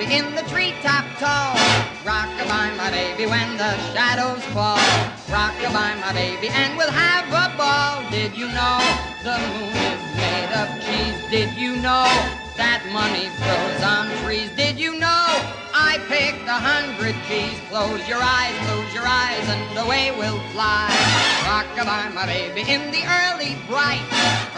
in the treetop tall. Rock-a-bye, my baby, when the shadows fall. Rock-a-bye, my baby, and we'll have a ball. Did you know the moon is made of cheese? Did you know that money grows on trees? Did you know I picked 100 keys? Close your eyes, and away we'll fly. Rock-a-bye, my baby, in the early bright.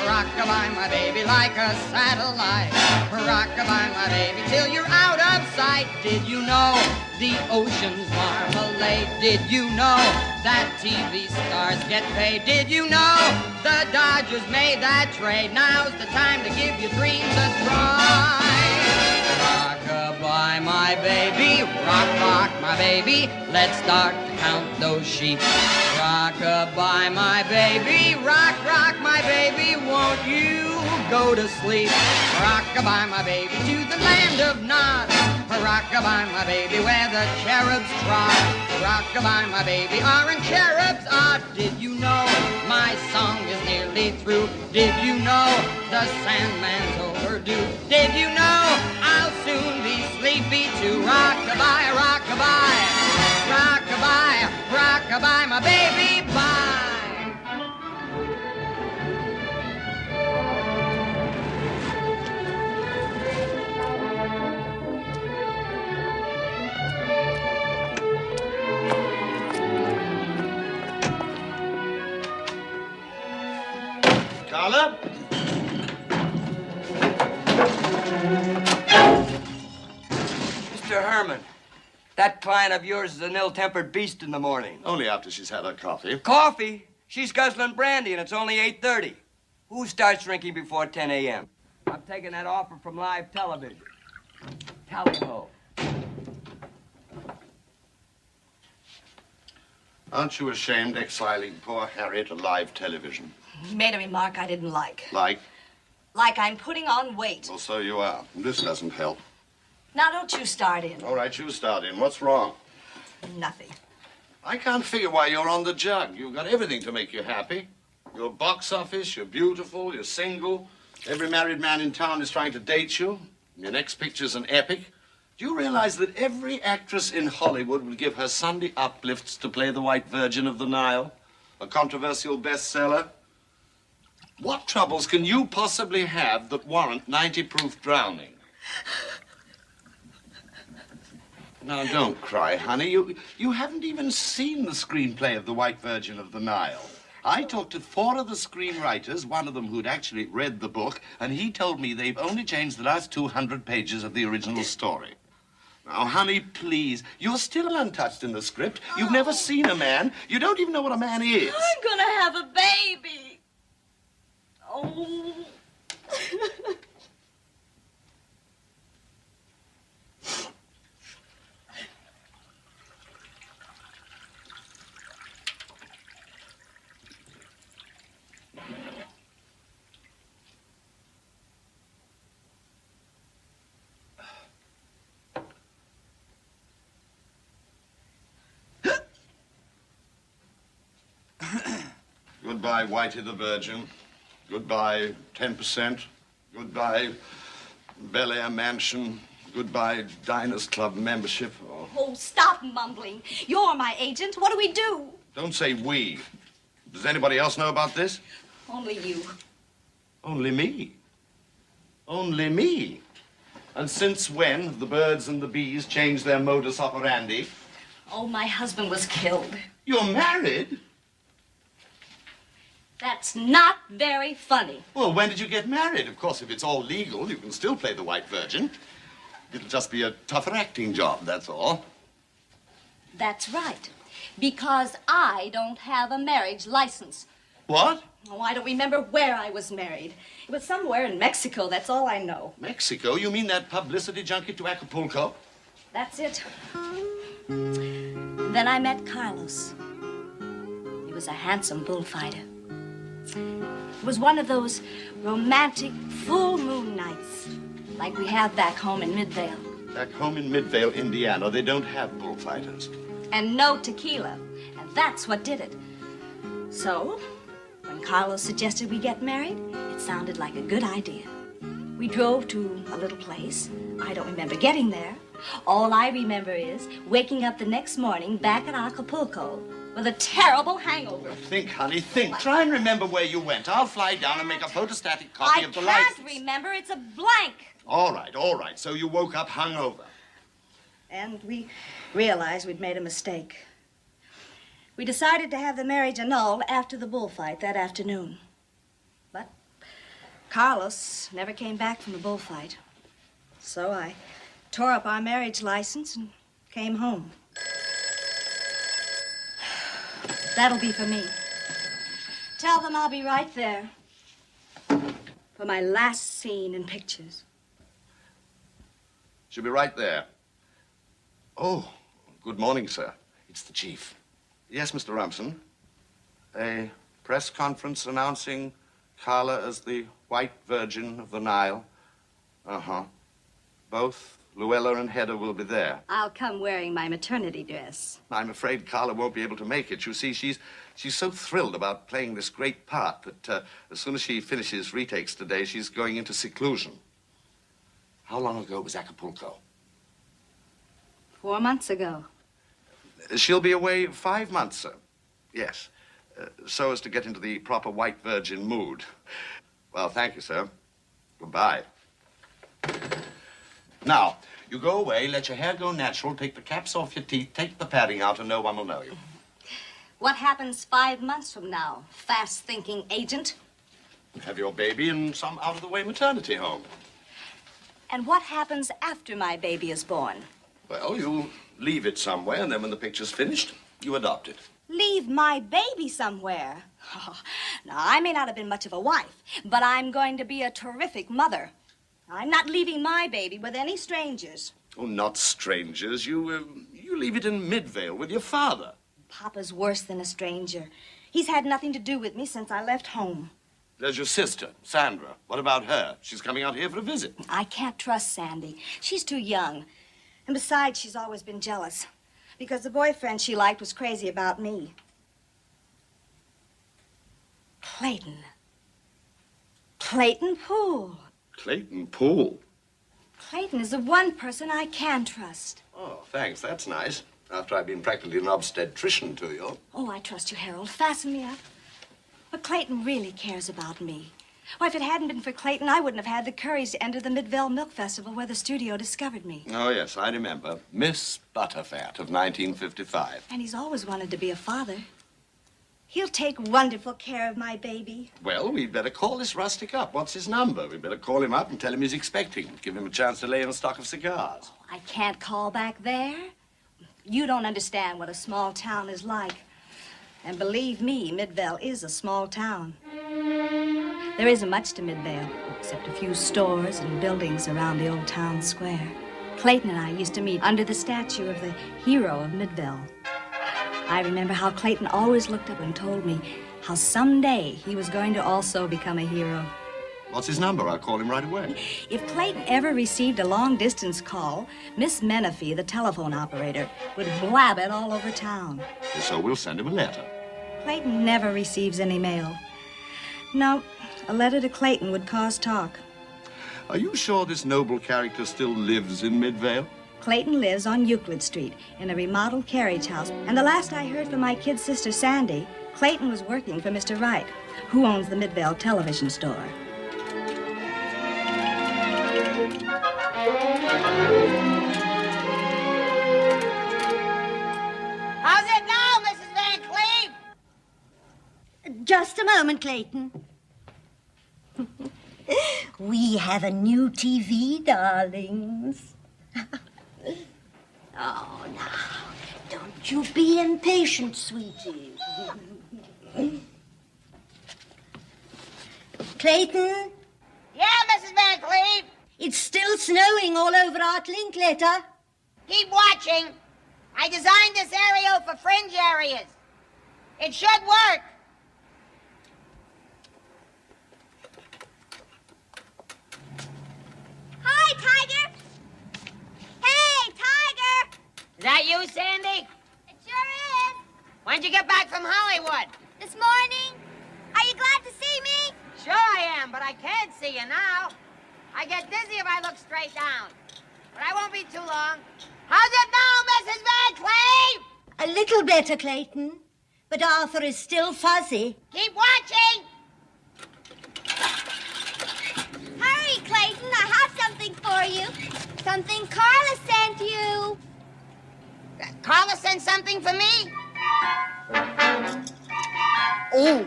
Rock-a-bye, my baby, like a satellite. Rock-a-bye, my baby, till you're out of sight. Did you know the ocean's marmalade? Did you know that TV stars get paid? Did you know the Dodgers made that trade? Now's the time to give your dreams a try. Rock-a-bye, my baby, rock, rock, my baby, let's start to count those sheep. Rock-a-bye, my baby, rock, rock, my baby, won't you go to sleep? Rock-a-bye, my baby, to the land of Nod. Rock-a-bye, my baby, where the cherubs trot. Rock-a-bye, my baby, aren't cherubs odd? Did you know my song is nearly through? Did you know the Sandman's overdue? Did you know I'll soon be sleepy too? Rock-a-bye, rock-a-bye, rock-a-bye, rock-a-bye, my baby, bye. Carla? Mr. Herman, that client of yours is an ill-tempered beast in the morning. Only after she's had her coffee. Coffee? She's guzzling brandy, and it's only 8:30. Who starts drinking before 10 a.m.? I'm taking that offer from live television. Tally-ho. Aren't you ashamed exiling poor Harry to live television? He made a remark I didn't like. Like? Like I'm putting on weight. Well, so you are. This doesn't help. Now, don't you start in. All right, you start in. What's wrong? Nothing. I can't figure why you're on the jug. You've got everything to make you happy. Your box office, you're beautiful, you're single. Every married man in town is trying to date you. Your next picture's an epic. Do you realize that every actress in Hollywood will give her Sunday uplifts to play the White Virgin of the Nile? A controversial bestseller? What troubles can you possibly have that warrant 90-proof drowning? Now, don't cry, honey. You haven't even seen the screenplay of The White Virgin of the Nile. I talked to 4 of the screenwriters, one of them who'd actually read the book, and he told me they've only changed the last 200 pages of the original story. Now, honey, please. You're still untouched in the script. You've never seen a man. You don't even know what a man is. I'm gonna have a baby. Oh. Goodbye, Whitey the Virgin. Goodbye, 10%. Goodbye, Bel Air Mansion. Goodbye, Diners Club membership. Oh, stop mumbling. You're my agent. What do we do? Don't say we. Does anybody else know about this? Only you. Only me. Only me. And since when have the birds and the bees changed their modus operandi? Oh, my husband was killed. You're married? That's not very funny. Well, when did you get married? Of course, if it's all legal, you can still play the White Virgin. It'll just be a tougher acting job, that's all. That's right. Because I don't have a marriage license. What? Oh, I don't remember where I was married. It was somewhere in Mexico, that's all I know. Mexico? You mean that publicity junket to Acapulco? That's it. Then I met Carlos. He was a handsome bullfighter. It was one of those romantic full moon nights, like we have back home in Midvale. Back home in Midvale, Indiana, they don't have bullfighters. And no tequila, and that's what did it. So, when Carlos suggested we get married, it sounded like a good idea. We drove to a little place. I don't remember getting there. All I remember is waking up the next morning back at Acapulco with a terrible hangover. Think, honey, think. Try and remember where you went. I'll fly down and make a photostatic copy of the license. I can't remember. It's a blank. All right. So you woke up hungover. And we realized we'd made a mistake. We decided to have the marriage annulled after the bullfight that afternoon. But Carlos never came back from the bullfight. So I tore up our marriage license and came home. That'll be for me. Tell them I'll be right there for my last scene in pictures. She'll be right there. Oh, good morning, sir. It's the chief. Yes, Mr. Rumson. A press conference announcing Carla as the White Virgin of the Nile. Uh-huh. Both Luella and Hedda will be there. I'll come wearing my maternity dress. I'm afraid Carla won't be able to make it. You see, she's so thrilled about playing this great part that as soon as she finishes retakes today, she's going into seclusion. How long ago was Acapulco? 4 months ago. She'll be away 5 months, sir. Yes. So as to get into the proper White Virgin mood. Well, thank you, sir. Goodbye. Now, you go away, let your hair go natural, take the caps off your teeth, take the padding out, and no one will know you. What happens 5 months from now, fast-thinking agent? Have your baby in some out-of-the-way maternity home. And what happens after my baby is born? Well, you leave it somewhere, and then when the picture's finished, you adopt it. Leave my baby somewhere? Oh, now, I may not have been much of a wife, but I'm going to be a terrific mother. I'm not leaving my baby with any strangers. Oh, not strangers. You leave it in Midvale with your father. Papa's worse than a stranger. He's had nothing to do with me since I left home. There's your sister, Sandra. What about her? She's coming out here for a visit. I can't trust Sandy. She's too young. And besides, she's always been jealous. Because the boyfriend she liked was crazy about me. Clayton. Clayton Poole. Clayton Poole? Clayton is the one person I can trust. Oh, thanks. That's nice. After I've been practically an obstetrician to you. Oh, I trust you, Harold. Fasten me up. But Clayton really cares about me. Why, if it hadn't been for Clayton, I wouldn't have had the courage to enter the Midvale Milk Festival where the studio discovered me. Oh, yes, I remember. Miss Butterfat of 1955. And he's always wanted to be a father. He'll take wonderful care of my baby. Well, we'd better call this rustic up. What's his number? We'd better call him up and tell him he's expecting. Give him a chance to lay in a stock of cigars. I can't call back there. You don't understand what a small town is like. And believe me, Midvale is a small town. There isn't much to Midvale, except a few stores and buildings around the old town square. Clayton and I used to meet under the statue of the hero of Midvale. I remember how Clayton always looked up and told me how someday he was going to also become a hero. What's his number? I'll call him right away. If Clayton ever received a long-distance call, Miss Menifee, the telephone operator, would blab it all over town. So we'll send him a letter. Clayton never receives any mail. No, a letter to Clayton would cause talk. Are you sure this noble character still lives in Midvale? Clayton lives on Euclid Street in a remodeled carriage house. And the last I heard from my kid sister, Sandy, Clayton was working for Mr. Wright, who owns the Midvale television store. How's it now, Mrs. Van Cleve? Just a moment, Clayton. We have a new TV, darlings. Oh, now, don't you be impatient, sweetie. Clayton, Yeah, Mrs. Van Cleve. it's still snowing all over Art Linkletter. Keep watching. I designed this aerial for fringe areas. It should work. Hi, Tiger! Hey, Tiger! Is that you, Sandy? It sure is. When'd you get back from Hollywood? This morning. Are you glad to see me? Sure I am, but I can't see you now. I get dizzy if I look straight down. but I won't be too long. How's it now, Mrs. Van Cleve? A little better, Clayton. But Arthur is still fuzzy. Keep watching. Hurry, Clayton. I have something for you. Something Carla sent you. Carla sent something for me? Oh.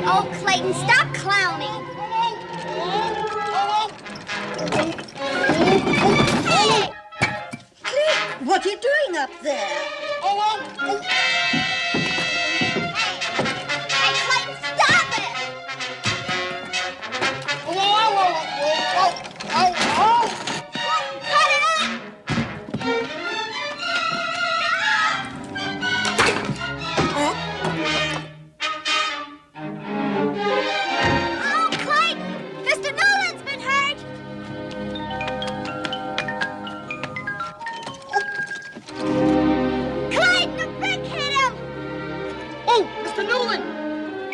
Oh, Clayton, stop clowning. Hey! Clayton, what are you doing up there? Hey, Clayton, stop it! Cut it out! Oh, Clayton! Mr. Nolan's been hurt! Clayton, a brick hit him! Oh, Mr. Newland!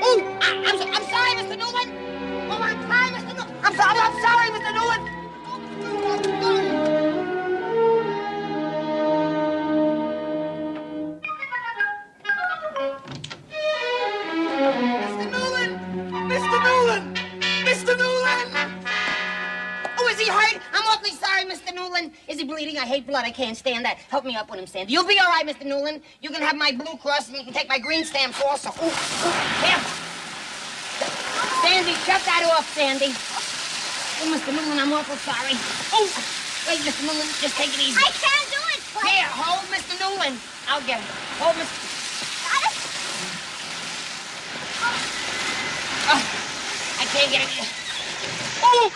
Oh, I'm sorry, Mr. Newland! Oh, I'm sorry, Mr. Newland! I'm sorry, Mr. Newland! Mr. Newland! Mr. Newland! Mr. Newland! Oh, is he hurt? I'm awfully sorry, Mr. Newland. Is he bleeding? I hate blood. I can't stand that. Help me up with him, Sandy. You'll be all right, Mr. Newland. You can have my Blue Cross, and you can take my green stamps also. Ooh, here. Sandy, shut that off, Sandy. Oh, Mr. Newland, I'm awful sorry. Oh, wait, Mr. Newland, just take it easy. I can't do it, Clayton! Here, hold Mr. Newland. I'll get him. Hold Mr. Got it? I can't get it. Oh!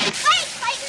Wait, Clayton!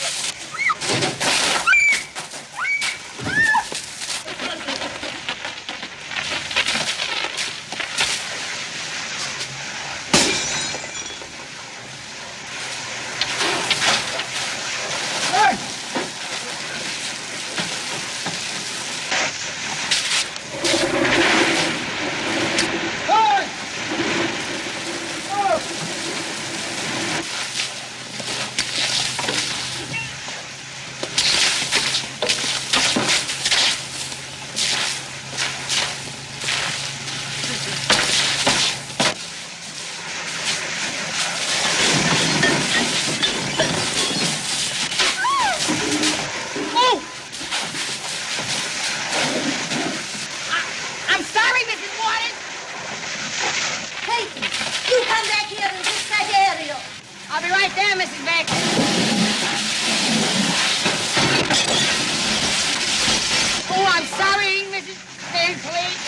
I'm sorry, Mrs. Waters. Clayton, you come back here and fix that aerial. I'll be right there, Mrs. Beck. Oh, I'm sorry, Mrs. Van Cleve.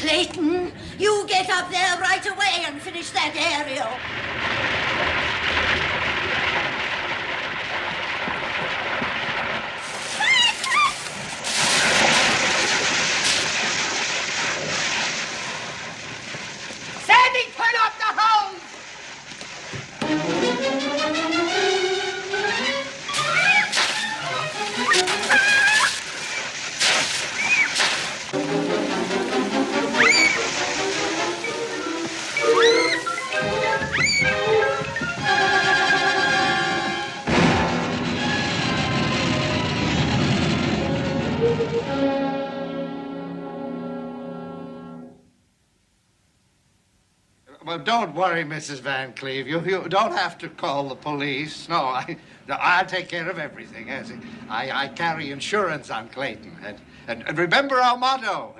Clayton, you get up there right away and finish that aerial. Sandy, turn off the hose. Well, don't worry, Mrs. Van Cleve. You don't have to call the police. No, I'll take care of everything. Yes. I carry insurance on Clayton. And remember our motto.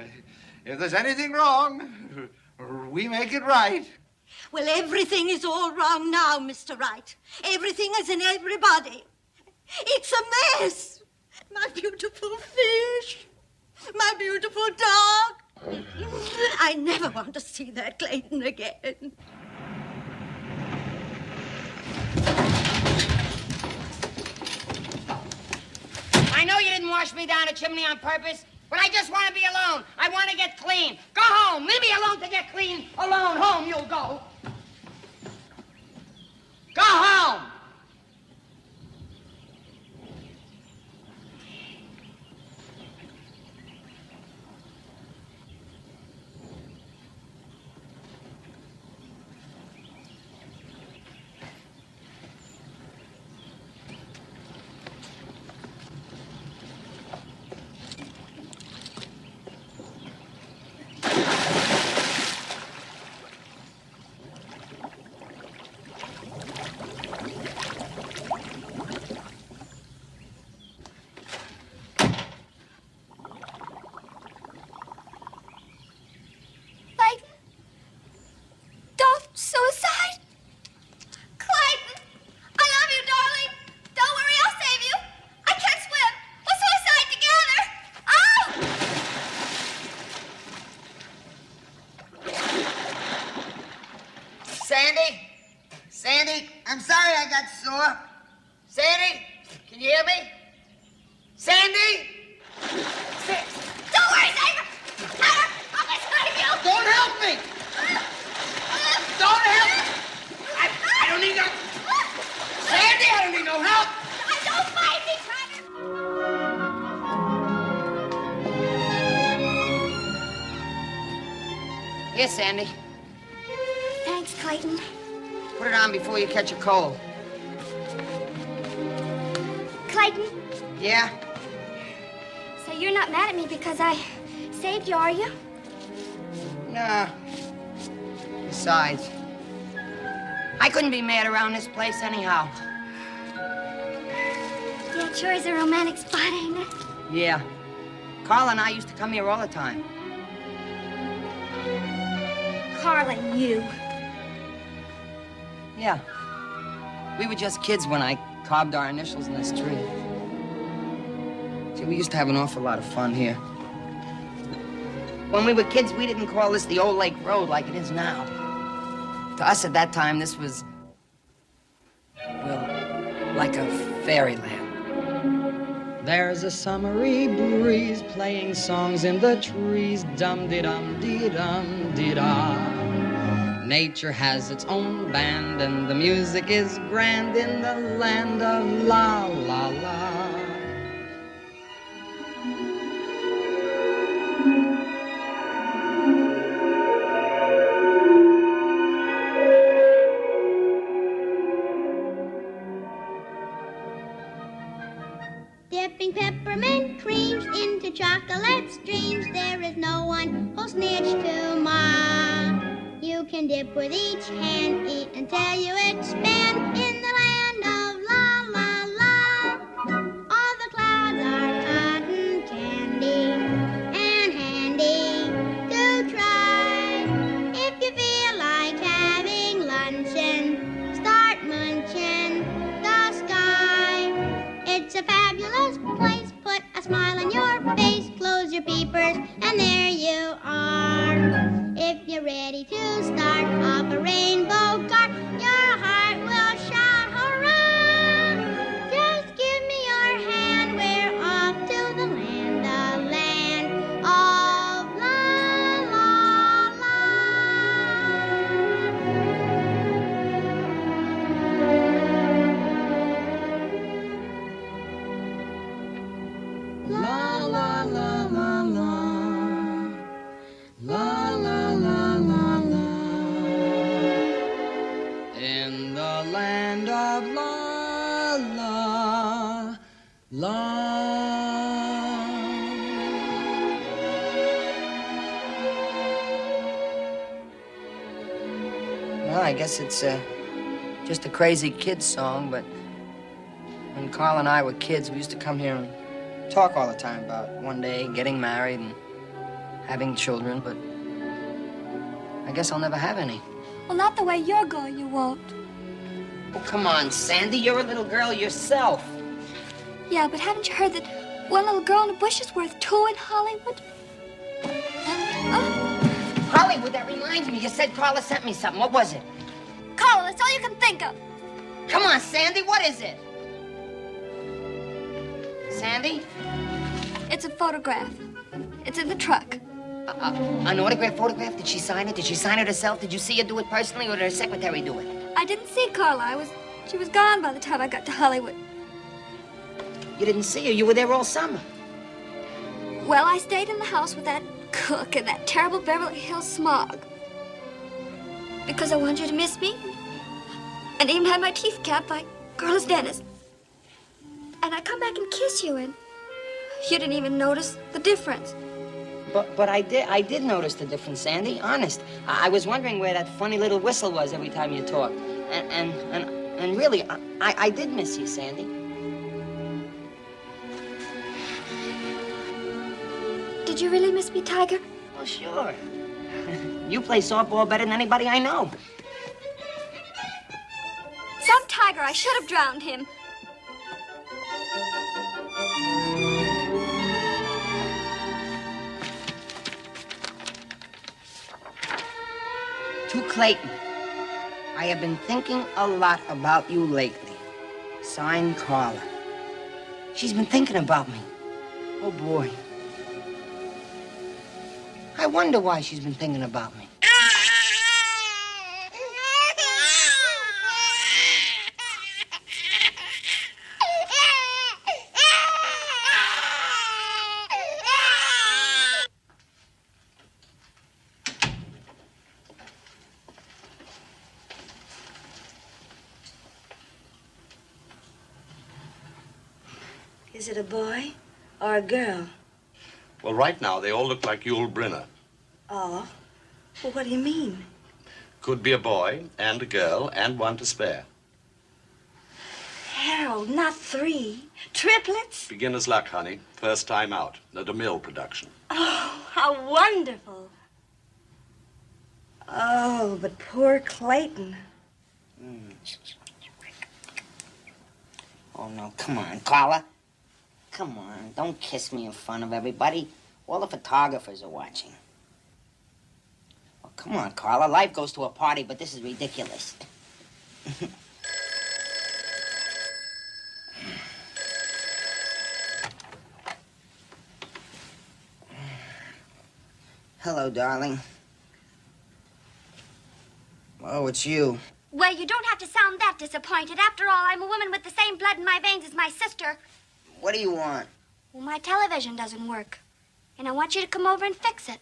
If there's anything wrong, we make it right. Well, everything is all wrong now, Mr. Wright. Everything is in everybody. It's a mess. My beautiful fish. My beautiful dog. I never want to see that Clayton again. I know you didn't wash me down the chimney on purpose, but I just want to be alone. I want to get clean. Go home. Leave me alone to get clean. Alone. Home you'll go. Go home. Suicide? Clayton! I love you, darling! Don't worry, I'll save you! I can't swim! We'll suicide together! Oh! Sandy? Sandy, I'm sorry I got sore. Sandy, can you hear me? Sandy? Don't worry, Saber! I'll be save you! Don't help me! Don't help me! I don't need no... Sandy, I don't need no help! Don't fight me, Connor! Here, Sandy. Thanks, Clayton. Put it on before you catch a cold. Clayton, Yeah? so you're not mad at me because I saved you, are you? Nah. Besides, I couldn't be mad around this place anyhow. Yeah, it sure is a romantic spot, ain't it? Yeah. Carl and I used to come here all the time. Carl and you. Yeah. We were just kids when I carved our initials in this tree. See, we used to have an awful lot of fun here. When we were kids, we didn't call this the Old Lake Road like it is now. To us at that time, this was, well, like a fairyland. There's a summery breeze playing songs in the trees, dum-de-dum-de-dum-de-da. Nature has its own band, and the music is grand in the land of la-la-la. Dipping peppermint creams into chocolate streams, there is no one who'll snitch to Ma. You can dip with each hand, eat until you expand in the land of la la la. All the clouds are cotton candy and handy to try. If you feel like having luncheon, start munching the sky. It's a fabulous place, put a smile on your face, close your peepers, and there you are. If you're ready to start off a rainbow car, your heart will shout hurrah! Just give me your hand, we're off to the land of la la la. La la la la la. La la la la la. In the land of la la la. Well, I guess it's just a crazy kid's song, but when Carl and I were kids, we used to come here and talk all the time about one day getting married and having children, but I guess I'll never have any. Well, not the way you're going, you won't. Oh, come on, Sandy. You're a little girl yourself. Yeah, but haven't you heard that One little girl in a bush is worth two in Hollywood. Hollywood, that reminds me. You said Carla sent me something. What was it? Carla, that's all you can think of. Come on, Sandy, what is it? Sandy? It's a photograph. It's in the truck. An autograph photograph? Did she sign it? Did she sign it herself? Did you see her do it personally, or did her secretary do it? I didn't see Carla. She was gone by the time I got to Hollywood. You didn't see her? You were there all summer. Well, I stayed in the house with that cook and that terrible Beverly Hills smog. Because I wanted you to miss me. And even had my teeth capped like Carlos Dennis. And I come back and kiss you, and you didn't even notice the difference. But I did notice the difference, Sandy. Honest. I was wondering where that funny little whistle was every time you talked. And really, I did miss you, Sandy. Did you really miss me, Tiger? Well, sure. You play softball better than anybody I know. Some tiger. I should have drowned him. To Clayton, I have been thinking a lot about you lately. Signed, Carla. She's been thinking about me. Oh, boy. I wonder why she's been thinking about me. Is it a boy or a girl? Well, right now, they all look like Yul Brynner. Oh, well, what do you mean? Could be a boy and a girl and one to spare. Harold, not three. Triplets? Beginner's luck, honey. First time out. The DeMille production. Oh, how wonderful. Oh, but poor Clayton. Oh, no, come on, Carla. Come on, don't kiss me in front of everybody. All the photographers are watching. Oh, come on, Carla. Life goes to a party, but this is ridiculous. Hello, darling. Oh, it's you. Well, you don't have to sound that disappointed. After all, I'm a woman with the same blood in my veins as my sister. What do you want? Well, my television doesn't work. And I want you to come over and fix it.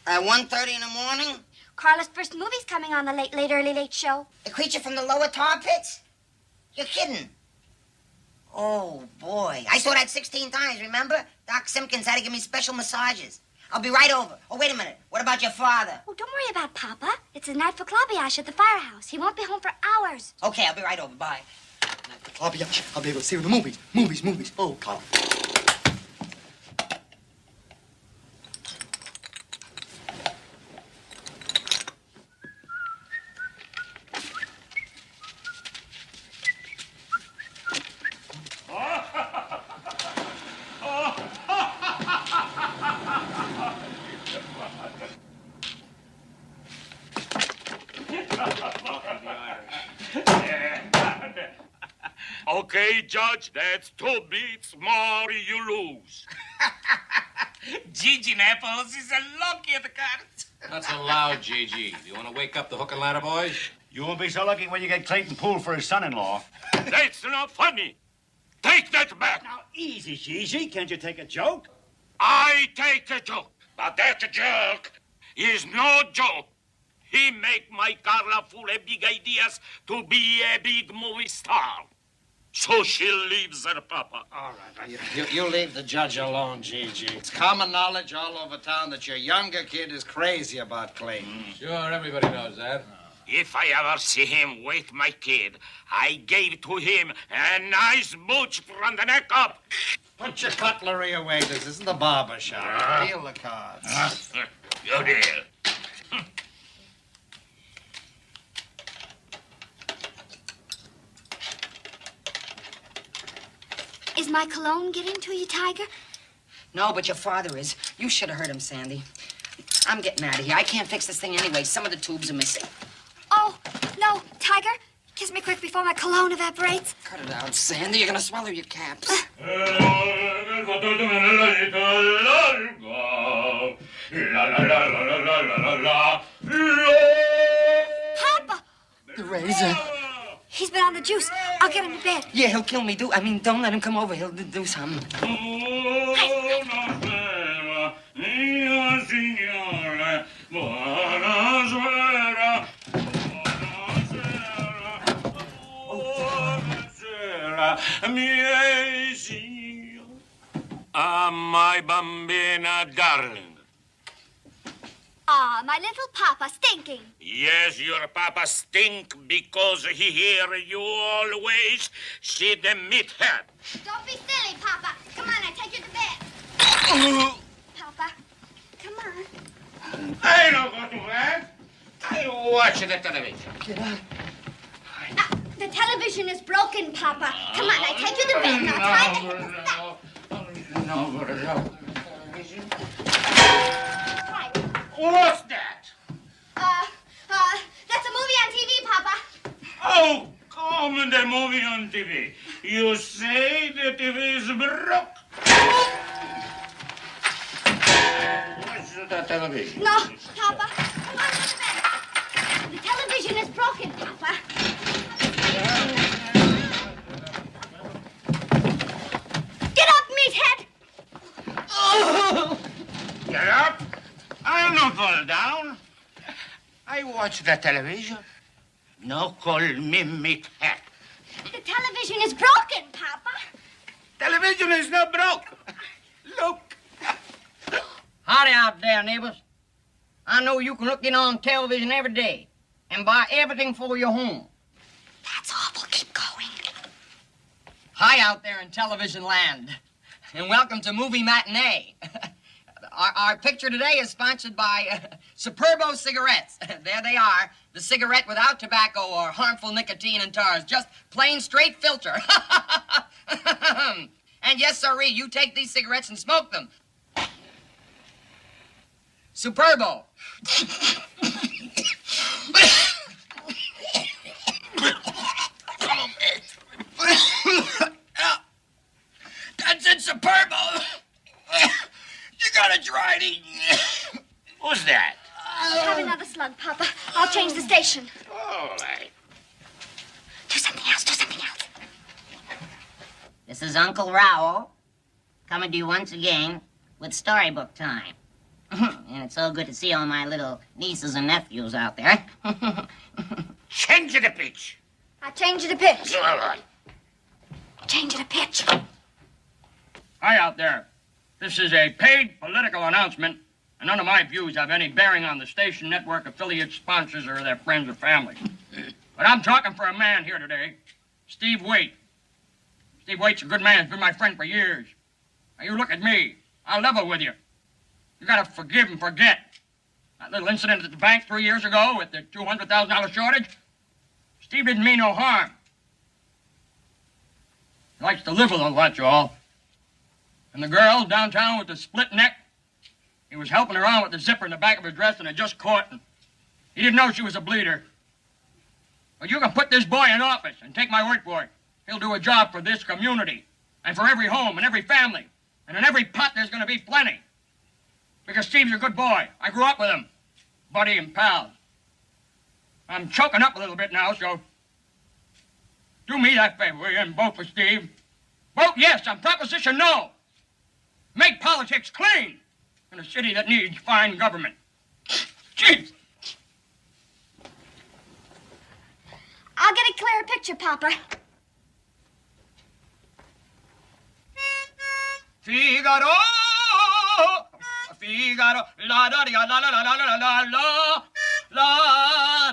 At 1:30 in the morning? Carla's first movie's coming on the late show. The creature from the lower tar pits? You're kidding. Oh, boy. I saw that 16 times, remember? Doc Simpkins had to give me special massages. I'll be right over. Oh, wait a minute. What about your father? Oh, don't worry about Papa. It's his night for Claviash at the firehouse. He won't be home for hours. Okay, I'll be right over. Bye. Claviash, I'll be able to see the movies. Movies. Oh, Carla. Okay, Judge, that's 2 beats more you lose. Gigi Naples is a lucky at the cards. Not so loud, Gigi. Do you want to wake up the hook and ladder boys? You won't be so lucky when you get Clayton pulled for his son-in-law. That's not funny. Take that back. Now, easy, Gigi. Can't you take a joke? I take a joke, but that joke is no joke. He make my Carla full of big ideas to be a big movie star. So she leaves her papa. All right, you leave the judge alone, Gigi. It's common knowledge all over town that your younger kid is crazy about Clayton. Sure, everybody knows that. If I ever see him with my kid, I gave to him a nice booch from the neck up. Put your cutlery away. This isn't the barber shop. Deal the cards. Good deal. Is my cologne getting to you, Tiger? No, but your father is. You should have heard him, Sandy. I'm getting out of here. I can't fix this thing anyway. Some of the tubes are missing. Oh, no, Tiger. Kiss me quick before my cologne evaporates. Cut it out, Sandy. You're gonna swallow your caps. Papa! The razor. He's been on the juice. I'll get him to bed. Yeah, he'll kill me. Don't let him come over. He'll do something. My bambina darling. Ah, my little papa stinking. Yes, your papa stink because he hear you always see the meathead. Don't be silly, Papa. Come on, I take you to bed. Papa, come on. I don't go to bed. I watch the television. Get out. The television is broken, Papa. Come on, I take you to bed. Now, try to... What's that? That's a movie on TV, Papa. Oh, come in the movie on TV. You say the TV is broke. What's the television? No, Papa. Come on, go to bed. The television is broken, Papa. Get up, meathead! Oh. Get up. I'll not fall down. I watch the television. No call me meathead. The television is broken, Papa. Television is not broke. Look. Howdy out there, neighbors. I know you can look in on television every day and buy everything for your home. That's awful. Keep going. Hi out there in television land, and welcome to Movie Matinee. Our picture today is sponsored by Superbo Cigarettes. There they are, the cigarette without tobacco or harmful nicotine and tars, just plain straight filter. And yes, sirree, you take these cigarettes and smoke them. Superbo. That's it, Superbo. You got a dry eating. Who's that? Have another slug, Papa. I'll change the station. All right. Do something else. Do something else. This is Uncle Raoul coming to you once again with storybook time. And it's so good to see all my little nieces and nephews out there. Change the pitch. I change the pitch. All right. Change the pitch. Hi out there. This is a paid political announcement, and none of my views have any bearing on the station, network, affiliate, sponsors, or their friends or family. But I'm talking for a man here today, Steve Waite. Steve Waite's a good man. He's been my friend for years. Now, you look at me. I'll level with you. You gotta forgive and forget. That little incident at the bank 3 years ago with the $200,000 shortage, Steve didn't mean no harm. He likes to live a little, that's all. And the girl downtown with the split neck, he was helping her on with the zipper in the back of her dress and it just caught him. He didn't know she was a bleeder. But you can put this boy in office and take my word for it. He'll do a job for this community and for every home and every family. And in every pot there's going to be plenty. Because Steve's a good boy. I grew up with him. Buddy and pal. I'm choking up a little bit now, so do me that favor, will you, and vote for Steve. Vote yes on Proposition No. Make politics clean in a city that needs fine government. Jeez. I'll get a clearer picture, Papa. Figaro, Figaro, la da da la la la la la la la la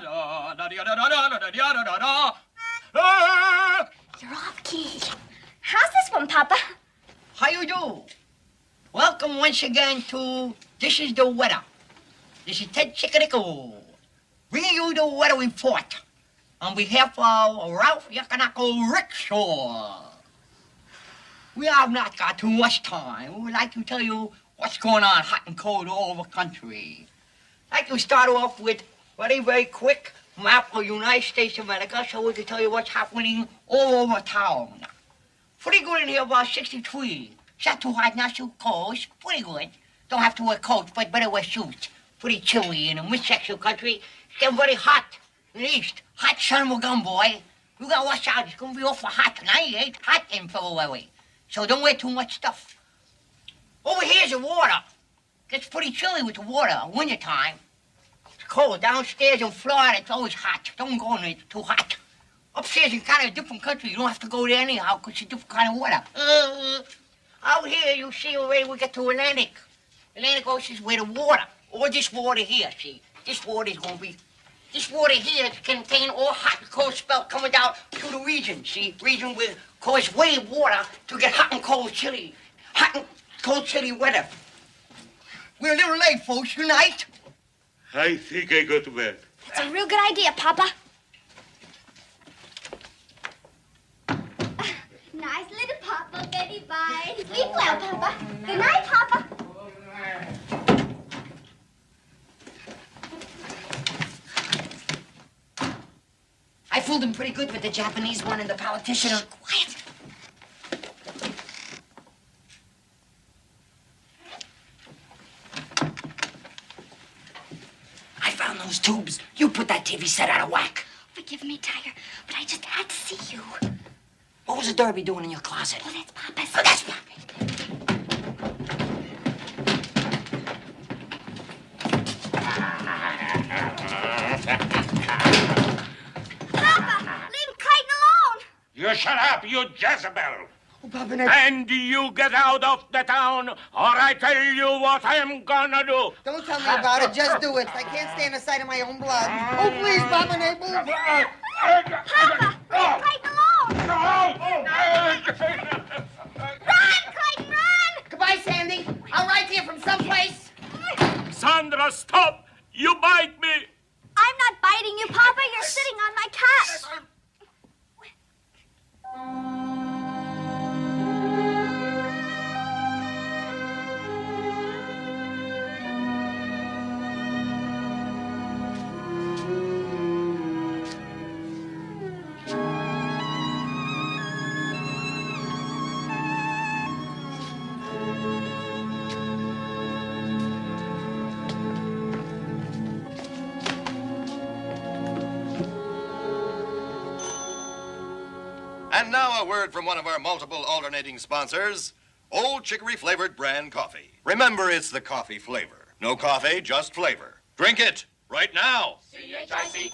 da da da da da da da da da. You're off key. How's this one, Papa? How you do? Welcome once again to This is the Weather. This is Ted Chickadicko, bringing you the weather report on behalf of Ralph Yakanako Rickshaw. We have not got too much time. We would like to tell you what's going on hot and cold all over the country. I'd like to start off with very, very quick map of the United States of America so we can tell you what's happening all over town. Pretty good in here, about 63. It's not too hot, not too cold. It's pretty good. Don't have to wear coats, but better wear suits. Pretty chilly in the mid-section country. It's getting very hot in the east. Hot sun will come, boy. You gotta watch out. It's gonna be awful hot tonight. It ain't hot in February. So don't wear too much stuff. Over here's the water. Gets pretty chilly with the water in wintertime. It's cold. Downstairs in Florida, it's always hot. Don't go in there, it's too hot. Upstairs in kind of a different country. You don't have to go there anyhow because it's a different kind of water. Out here, you see already we get to Atlantic. Atlantic Ocean's where the water, or this water here, see. This water is going to be, this water here contain all hot and cold spell coming down through the region, see. Region will cause wave water to get hot and cold chilly. Hot and cold chilly weather. We're a little late, folks, tonight. I think I go to bed. It's a real good idea, Papa. Nice little Papa, Betty bye. Sleep well, Papa. Good night, Papa. I fooled him pretty good with the Japanese one and the politician. Quiet. I found those tubes. You put that TV set out of whack. Forgive me, Tiger, but I just had to see you. What was the derby doing in your closet? Oh, that's Papa's. Oh, that's Papa's. Papa, leave Clayton alone. You shut up, you Jezebel. Oh, Papa, and you get out of the town, or I tell you what I'm gonna do. Don't tell me about it. Just do it. I can't stand the sight of my own blood. Oh, please, Papa Naples. Papa, leave Clayton alone. Run, Clayton, run. Goodbye, Sandy. I'll write to you from someplace. Sandra, stop! You bite me! I'm not biting you, Papa. You're sitting on my cat. And now a word from one of our multiple alternating sponsors, Old Chicory Flavored Brand Coffee. Remember, it's the coffee flavor. No coffee, just flavor. Drink it right now. CHICKORY,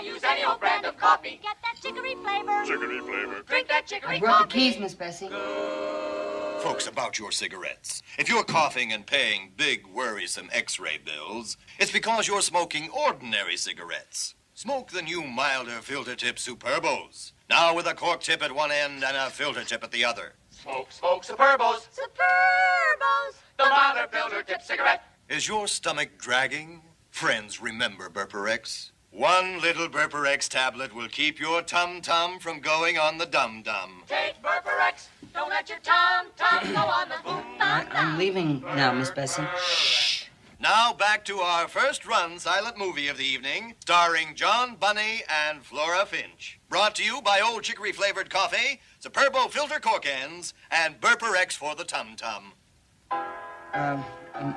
use any old brand of coffee. Get that chicory flavor. Chicory flavor. Drink that chicory I brought the coffee. keys, Miss Bessie. Folks, about your cigarettes. If you're coughing and paying big, worrisome X-ray bills, it's because you're smoking ordinary cigarettes. Smoke the new milder filter tip Superbos. Now with a cork tip at one end and a filter tip at the other. Smoke Superbos. Superbos. The milder filter tip cigarette. Is your stomach dragging? Friends, remember Burperex. One little Burperex tablet will keep your tum-tum from going on the dum-dum. Take Burperex. Don't let your tum-tum go on the boom. I'm leaving now, Miss Bessie. Now back to our first-run silent movie of the evening, starring John Bunny and Flora Finch. Brought to you by Old Chicory-flavored coffee, Superbo filter cork ends, and Burperex for the tum-tum.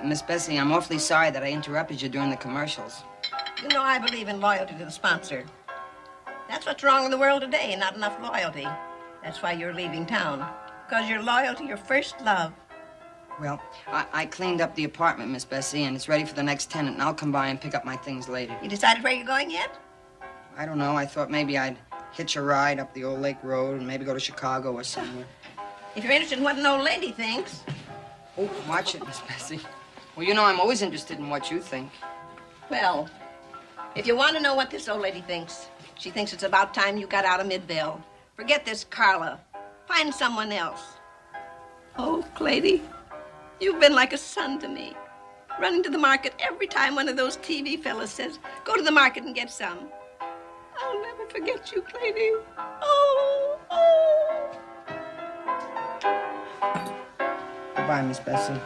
Miss Bessie, I'm awfully sorry that I interrupted you during the commercials. You know, I believe in loyalty to the sponsor. That's what's wrong in the world today, not enough loyalty. That's why you're leaving town. Because you're loyal to your first love. Well, I cleaned up the apartment, Miss Bessie, and it's ready for the next tenant, and I'll come by and pick up my things later. You decided where you're going yet? I don't know. I thought maybe I'd hitch a ride up the old Lake Road and maybe go to Chicago or somewhere. If you're interested in what an old lady thinks. Oh, watch it, Miss Bessie. Well, you know I'm always interested in what you think. Well, if you want to know what this old lady thinks, she thinks it's about time you got out of Midvale. Forget this Carla. Find someone else. Oh, Clady, you've been like a son to me. Running to the market every time one of those TV fellas says, go to the market and get some. I'll never forget you, Clady. Oh, oh. Goodbye, Miss Bessie.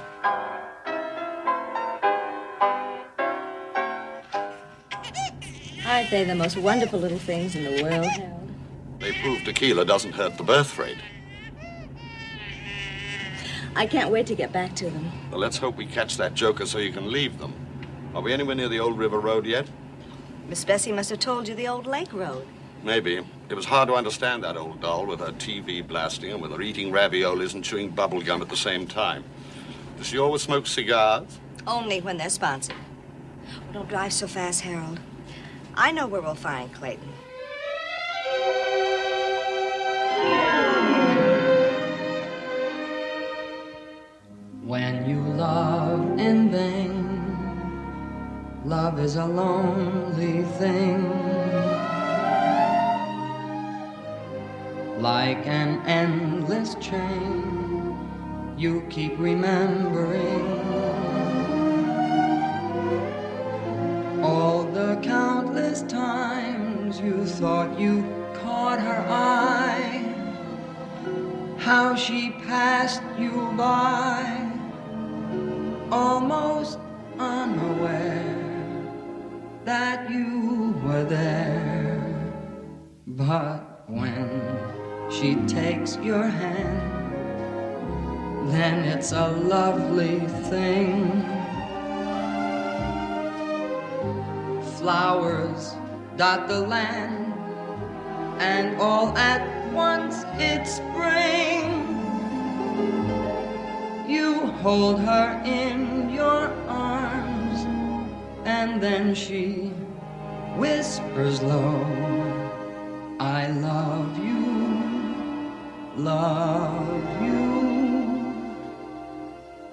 Aren't they the most wonderful little things in the world, Harold? They prove tequila doesn't hurt the birth rate. I can't wait to get back to them. Well, let's hope we catch that joker so you can leave them. Are we anywhere near the old river road yet? Miss Bessie must have told you the old lake road. Maybe. It was hard to understand that old doll with her TV blasting and with her eating raviolis and chewing bubble gum at the same time. Does she always smoke cigars? Only when they're sponsored. Well, don't drive so fast, Harold. I know where we'll find Clayton. When you love in vain, love is a lonely thing, like an endless train you keep remembering all the countless times you thought you caught her eye, how she passed you by, almost unaware that you were there. But when she takes your hand, then it's a lovely thing. Flowers dot the land, and all at once it's spring. You hold her in your arms, and then she whispers low, I love you, love you.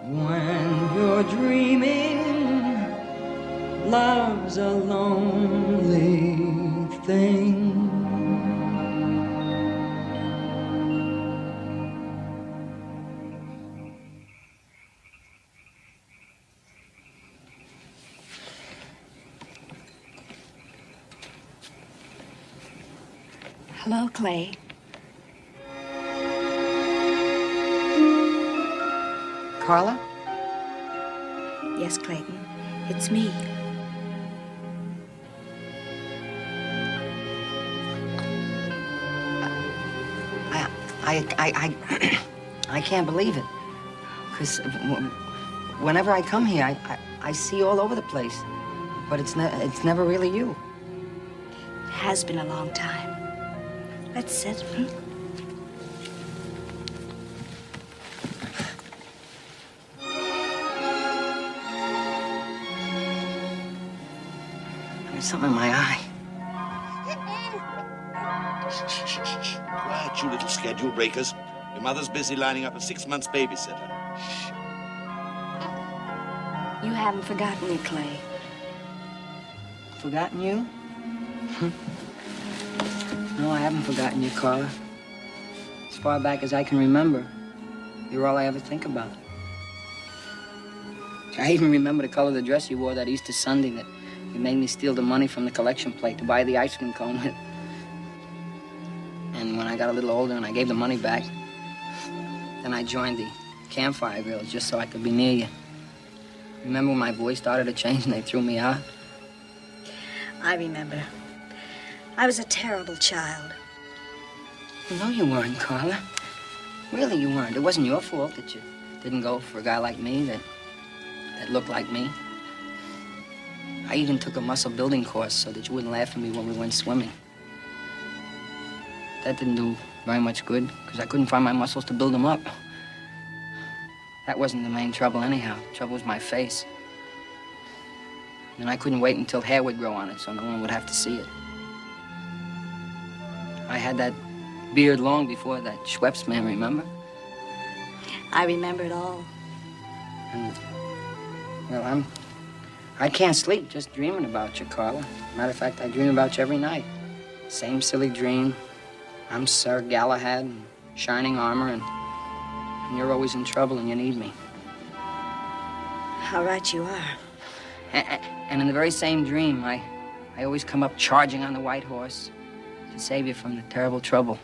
When you're dreaming, love's a lonely thing. Hello, Clay. Carla? Yes, Clayton. It's me. I can't believe it. Because whenever I come here, I see you all over the place. But it's never really you. It has been a long time. Let's sit. There's something in my eye. Quiet, you little schedule breakers. Your mother's busy lining up a 6-month babysitter. You haven't forgotten me, Clay. Forgotten you? No, I haven't forgotten you, Carla. As far back as I can remember, you're all I ever think about. I even remember the color of the dress you wore that Easter Sunday that you made me steal the money from the collection plate to buy the ice cream cone with. And when I got a little older and I gave the money back, then I joined the Campfire Girls just so I could be near you. Remember when my voice started to change and they threw me out? I remember. I was a terrible child. No, you weren't, Carla. Really, you weren't. It wasn't your fault that you didn't go for a guy like me that looked like me. I even took a muscle building course so that you wouldn't laugh at me when we went swimming. That didn't do very much good because I couldn't find my muscles to build them up. That wasn't the main trouble anyhow. The trouble was my face. And I couldn't wait until hair would grow on it so no one would have to see it. I had that beard long before that Schweppes man, remember? I remember it all. And, well, I can't sleep just dreaming about you, Carla. Matter of fact, I dream about you every night. Same silly dream. I'm Sir Galahad in shining armor, and you're always in trouble and you need me. How right you are. And in the very same dream, I always come up charging on the white horse to save you from the terrible trouble.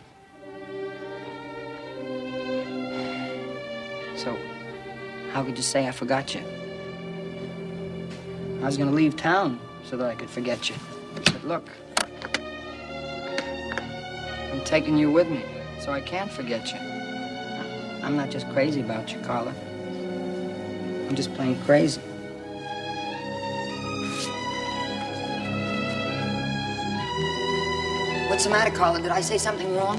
How could you say I forgot you? I was gonna leave town so that I could forget you. But look, I'm taking you with me, so I can't forget you. I'm not just crazy about you, Carla. I'm just plain crazy. What's the matter, Carla? Did I say something wrong?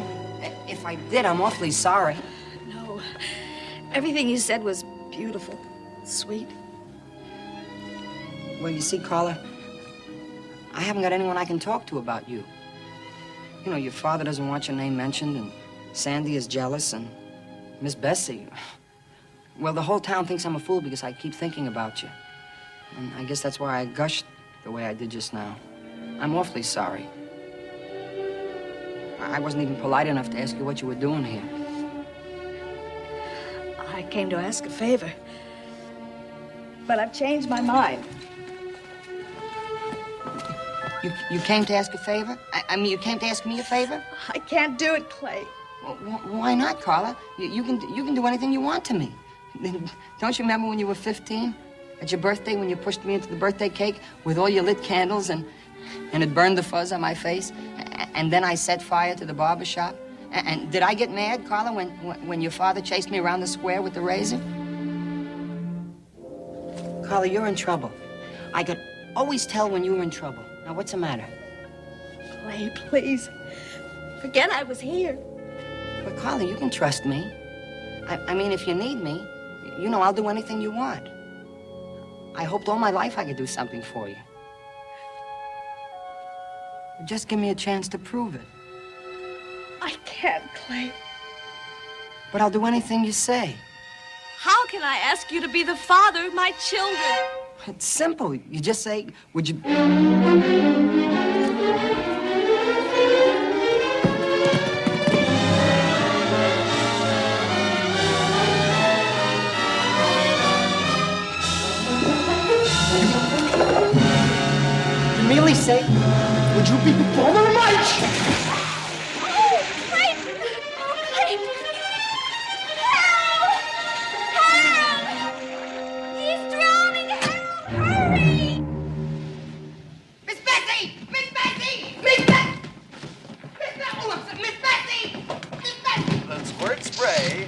If I did, I'm awfully sorry. No. Everything you said was beautiful, sweet. Well, you see, Carla, I haven't got anyone I can talk to about you. You know, your father doesn't want your name mentioned, and Sandy is jealous, and Miss Bessie. Well, the whole town thinks I'm a fool because I keep thinking about you. And I guess that's why I gushed the way I did just now. I'm awfully sorry. I wasn't even polite enough to ask you what you were doing here. I came to ask a favor, but I've changed my mind. You came to ask a favor? I mean, you came to ask me a favor? I can't do it, Clay. Well, why not, Carla? You can do anything you want to me. Don't you remember when you were 15? At your birthday, when you pushed me into the birthday cake with all your lit candles and it burned the fuzz on my face? And then I set fire to the barber shop? And did I get mad, Carla, when your father chased me around the square with the razor? Carla, you're in trouble. I could always tell when you were in trouble. Now, what's the matter? Clay, please. Forget I was here. But, Carla, you can trust me. I mean, if you need me, you know I'll do anything you want. I hoped all my life I could do something for you. Just give me a chance to prove it. I can't, Clay. But I'll do anything you say. How can I ask you to be the father of my children? It's simple. You just say, would you... You merely say, would you be the father of my children?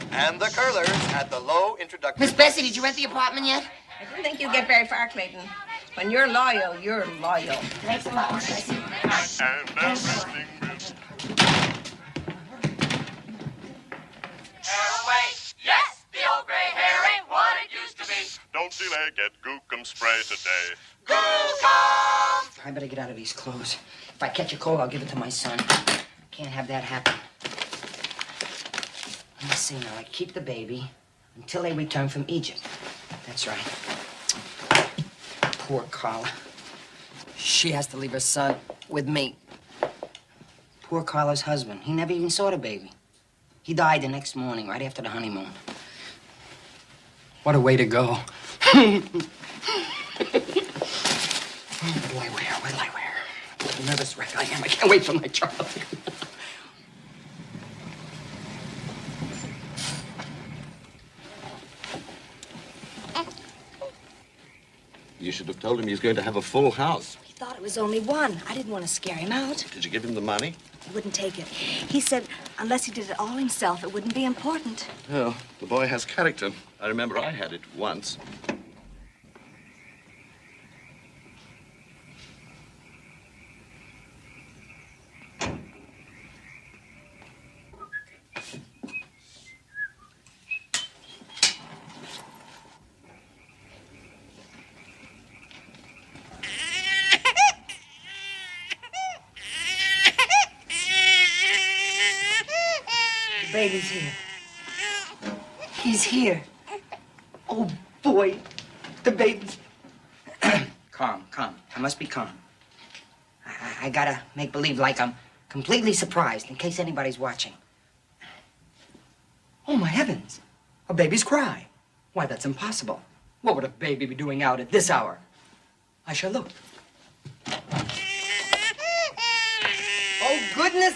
And the curlers at the low introduction. Miss Bessie, did you rent the apartment yet? I didn't think you'd get very far, Clayton. When you're loyal, you're loyal. Thanks a lot, Miss Bessie. Yes, the old gray hair ain't what it used to be. Don't delay, get Gookum spray today. Gookum! I better get out of these clothes. If I catch a cold, I'll give it to my son. I can't have that happen. Let me see now. I keep the baby until they return from Egypt. That's right. Poor Carla. She has to leave her son with me. Poor Carla's husband. He never even saw the baby. He died the next morning, right after the honeymoon. What a way to go. What do I wear? What do I wear? What a nervous wreck I am. I can't wait for my child. You should have told him he's going to have a full house. He thought it was only one. I didn't want to scare him out. Did you give him the money? He wouldn't take it. He said unless he did it all himself, it wouldn't be important. Well, the boy has character. I remember I had it once. The baby's here. He's here. Oh, boy. The baby's... Calm. I must be calm. I gotta make believe like I'm completely surprised in case anybody's watching. Oh, my heavens. A baby's cry. Why, that's impossible. What would a baby be doing out at this hour? I shall look. Oh, goodness.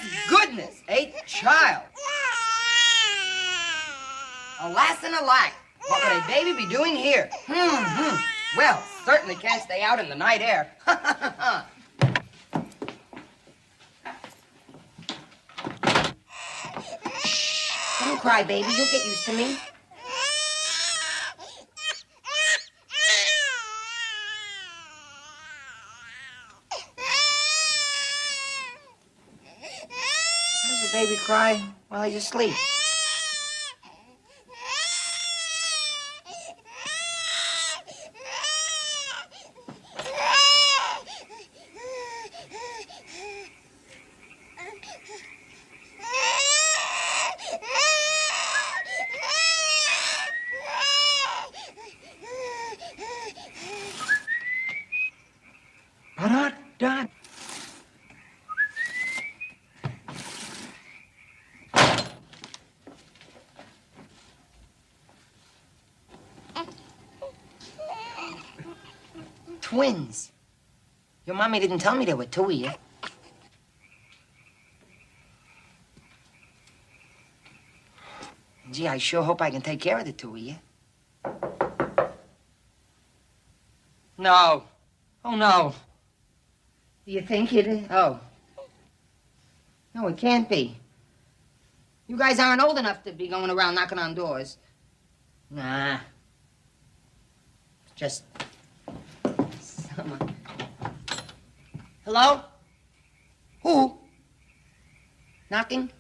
A child. Alas and alack. What would a baby be doing here? Well, certainly can't stay out in the night air. Shh. Don't cry, baby. You'll get used to me. How does a baby cry while he's asleep? Done. Twins. Your mommy didn't tell me there were two of you. Gee, I sure hope I can take care of the two of you. No. Oh, no. Do you think it is? Oh. No, it can't be. You guys aren't old enough to be going around knocking on doors. Nah. Just someone. Hello? Who? Knocking?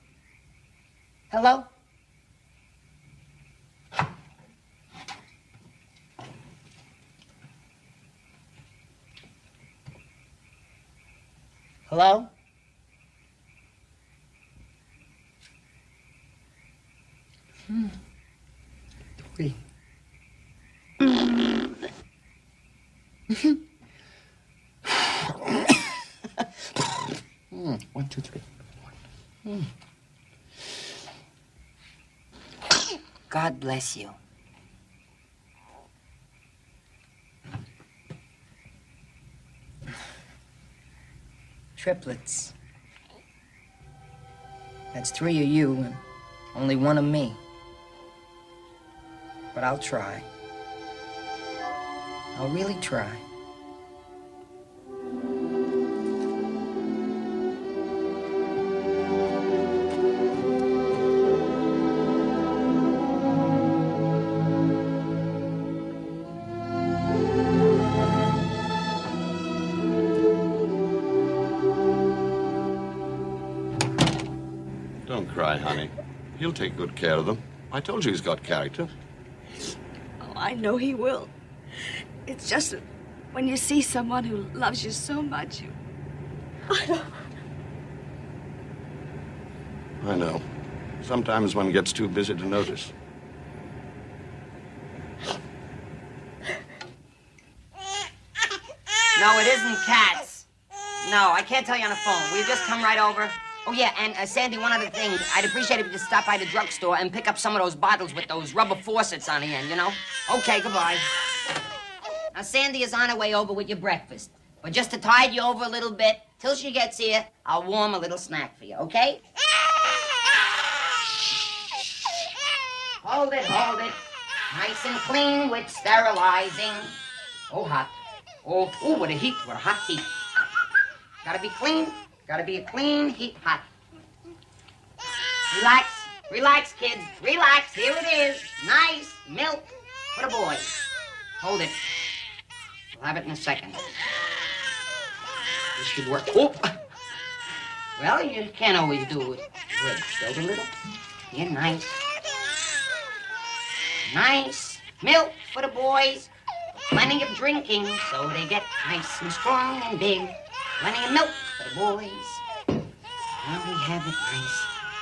Hello? Hello? Three. 1, 2, 3. God bless you. Triplets. That's 3 of you and only 1 of me. But I'll try. I'll really try. Don't cry, honey. He'll take good care of them. I told you he's got character. Oh, I know he will. It's just that when you see someone who loves you so much, I know. Sometimes one gets too busy to notice. No, it isn't cats. No, I can't tell you on the phone. Will you just come right over? Oh, yeah, and Sandy, one other thing. I'd appreciate it if you could stop by the drugstore and pick up some of those bottles with those rubber faucets on the end, you know? Okay, goodbye. Now, Sandy is on her way over with your breakfast. But just to tide you over a little bit, till she gets here, I'll warm a little snack for you, okay? Hold it, hold it. Nice and clean with sterilizing. Oh, hot. Oh, what a heat, what a hot heat. Gotta be clean. Gotta be a clean heat hot. Relax, relax, kids. Relax, here it is. Nice milk for the boys. Hold it. We'll have it in a second. This should work. Oh! Well, you can't always do it. Good. Build a little. Here, nice. Nice milk for the boys. Plenty of drinking so they get nice and strong and big. Plenty of milk for the boys. Now we have it nice.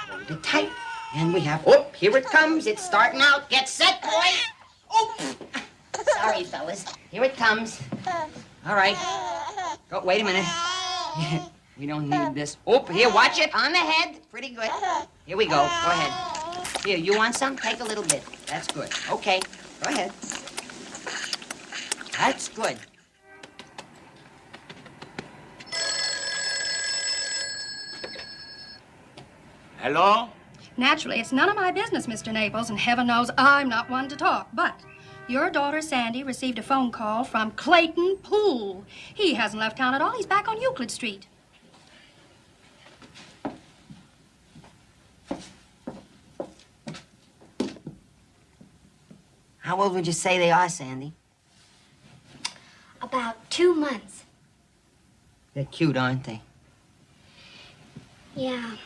Hold it tight. And we have... Oh, here it comes. It's starting out. Get set, boy. Oh! Sorry, fellas. Here it comes. All right. Oh, wait a minute. We don't need this. Oh, here, watch it. On the head. Pretty good. Here we go. Go ahead. Here, you want some? Take a little bit. That's good. Okay. Go ahead. That's good. Hello? Naturally, it's none of my business, Mr. Naples, and heaven knows I'm not one to talk. But your daughter, Sandy, received a phone call from Clayton Poole. He hasn't left town at all. He's back on Euclid Street. How old would you say they are, Sandy? About 2 months. They're cute, aren't they? Yeah.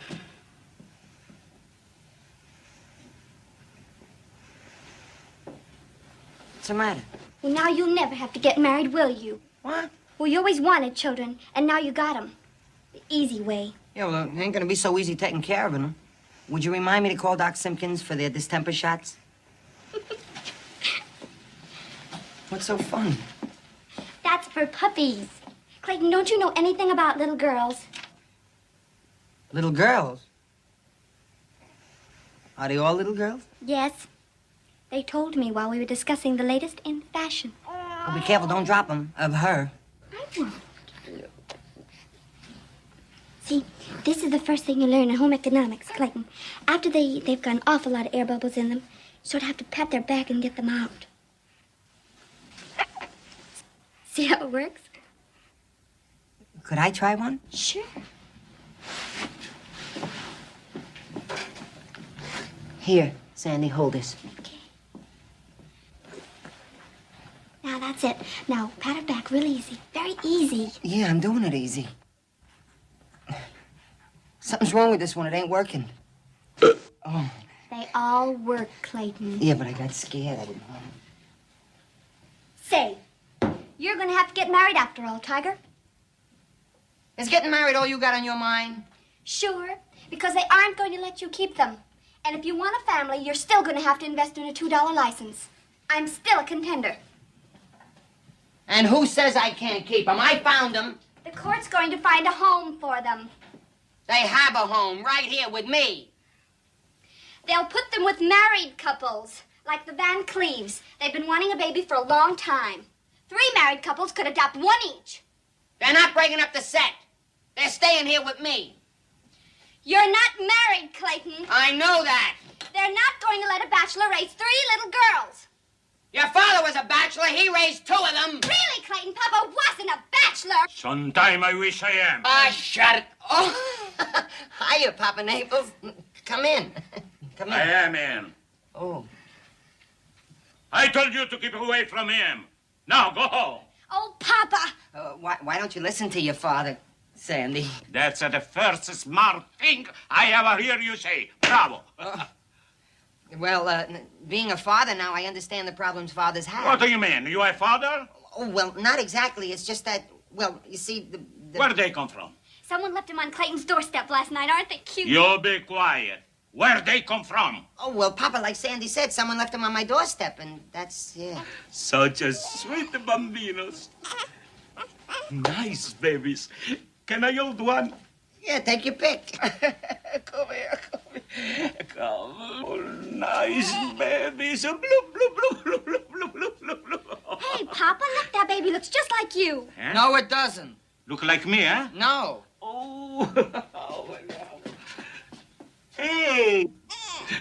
What's the matter? Well, now you'll never have to get married, will you? What? Well, you always wanted children, and now you got them. The easy way. Yeah, well, it ain't gonna be so easy taking care of them. Would you remind me to call Doc Simpkins for their distemper shots? What's so funny? That's for puppies. Clayton, don't you know anything about little girls? Little girls? Are they all little girls? Yes. They told me while we were discussing the latest in fashion. Well, be careful, don't drop them. Of her. I won't. See, this is the first thing you learn in home economics, Clayton. After they've got an awful lot of air bubbles in them, you sort of have to pat their back and get them out. See how it works? Could I try one? Sure. Here, Sandy, hold this. Now, that's it. Now, pat her back real easy. Very easy. Yeah, I'm doing it easy. Something's wrong with this one. It ain't working. Oh. They all work, Clayton. Yeah, but I got scared. I didn't know. Say, you're gonna have to get married after all, Tiger. Is getting married all you got on your mind? Sure, because they aren't going to let you keep them. And if you want a family, you're still gonna have to invest in a $2 license. I'm still a contender. And who says I can't keep them? I found them. The court's going to find a home for them. They have a home right here with me. They'll put them with married couples, like the Van Cleves. They've been wanting a baby for a long time. 3 married couples could adopt 1 each. They're not breaking up the set. They're staying here with me. You're not married, Clayton. I know that. They're not going to let a bachelor raise 3 little girls. Your father was a bachelor. He raised 2 of them. Really, Clayton? Papa wasn't a bachelor. Sometime I wish I am. Ah, shut it. Oh, hiya, Papa Naples. Come in. Come in. I am in. Oh. I told you to keep away from him. Now, go home. Oh, Papa. Why don't you listen to your father, Sandy? That's the first smart thing I ever hear you say. Bravo. Well, being a father now, I understand the problems fathers have. What do you mean? You a father? Oh, well, not exactly. It's just that, well, you see, the... Where do they come from? Someone left him on Clayton's doorstep last night. Aren't they cute? You be quiet. Where they come from? Oh, well, Papa, like Sandy said, someone left him on my doorstep, and that's, yeah. Such a sweet bambinos. Nice babies. Can I hold one? Yeah, take your pick. Come here, come here. Come. Oh, nice babies. Bloop, bloop, bloop, bloop, bloop, bloop, bloop, bloop. Hey, Papa, look, that baby looks just like you. Huh? No, it doesn't. Look like me, huh? No. Oh, hey,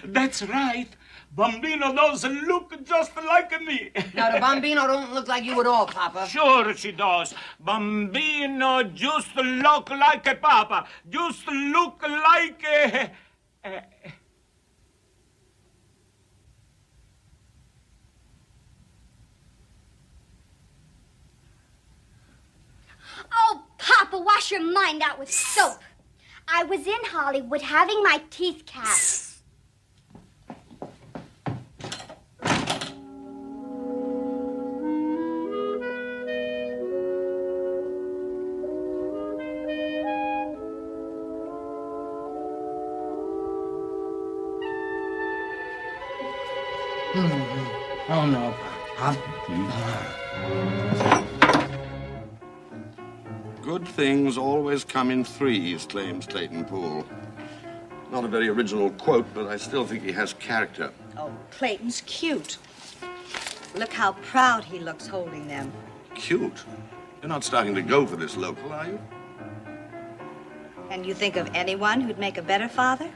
that's right. Bambino doesn't look just like me. No, the Bambino don't look like you at all, Papa. Sure she does. Bambino just look like a Papa. Just look like a... Oh, Papa, wash your mind out with soap. I was in Hollywood having my teeth capped. Oh, no. Good things always come in threes, claims Clayton Poole. Not a very original quote, but I still think he has character. Oh, Clayton's cute. Look how proud he looks holding them. Cute? You're not starting to go for this local, are you? And you think of anyone who'd make a better father?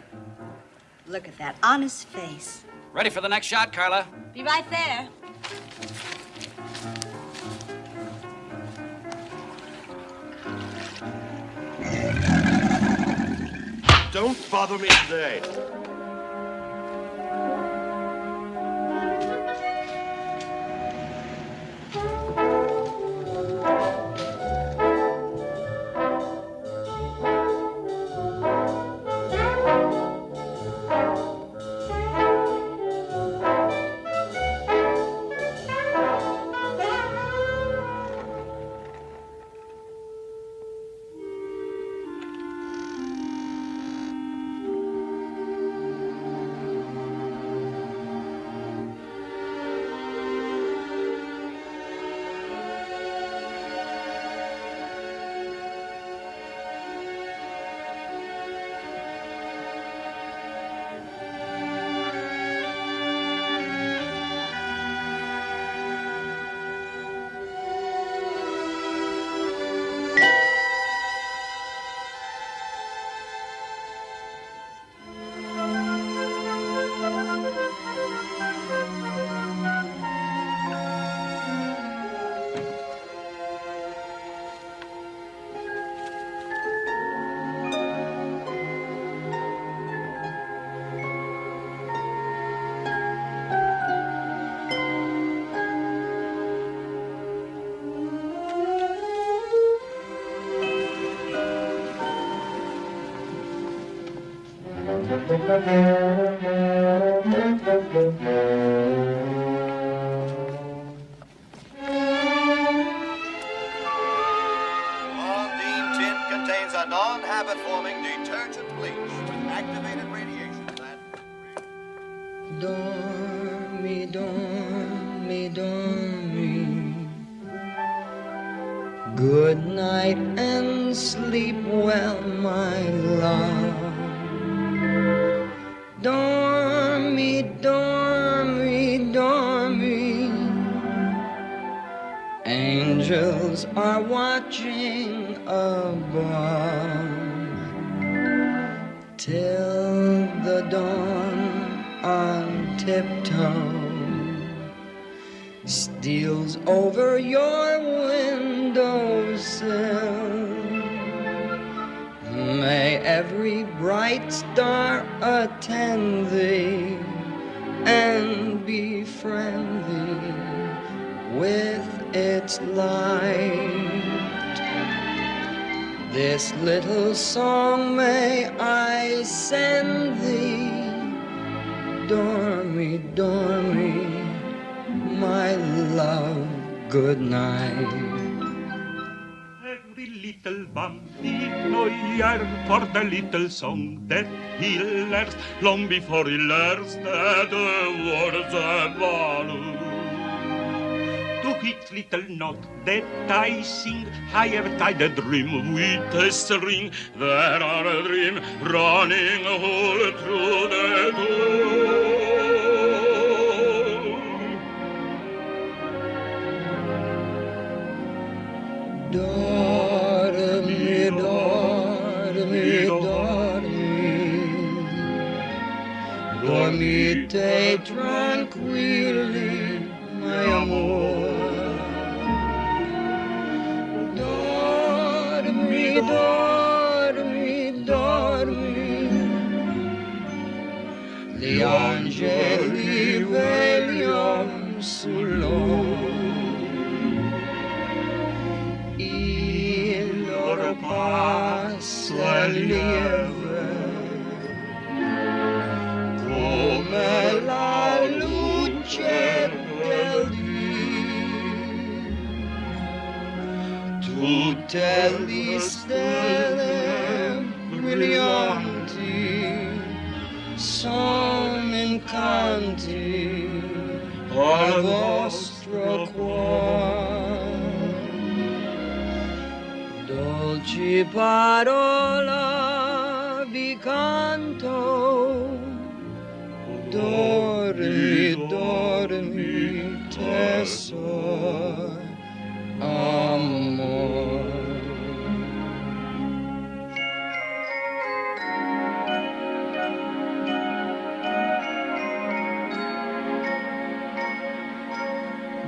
Look at that honest face. Ready for the next shot, Carla? Be right there. Don't bother me today. Blondine tint contains a non-habit-forming detergent bleach with activated radiation that... Dormi, dormi, dormi. Good night and sleep well, my love. Dormi, dormi, dormi. Angels are watching above till the dawn on tiptoe steals over your windowsill. May every bright star attend thee and befriend thee with its light. This little song may I send thee. Dormi, dormi, my love, good night. Every little bambino yearns for the little song that he learns long before he learns that the words are value. To each little note that I sing, I have tied a dream with a string. There are a dream running all through the door. Dormi, dormi, dormi. Dormite tranquilli, my amor. Dormi, dormi, dormi. Gli angeli vegliano sull'oro. Il loro passo è lieve come la luce del dì. Tutte le stelle brillanti sono incanti al vostro cuore. Dolci parola vi canto, dormi, dormi, tesoro, amor.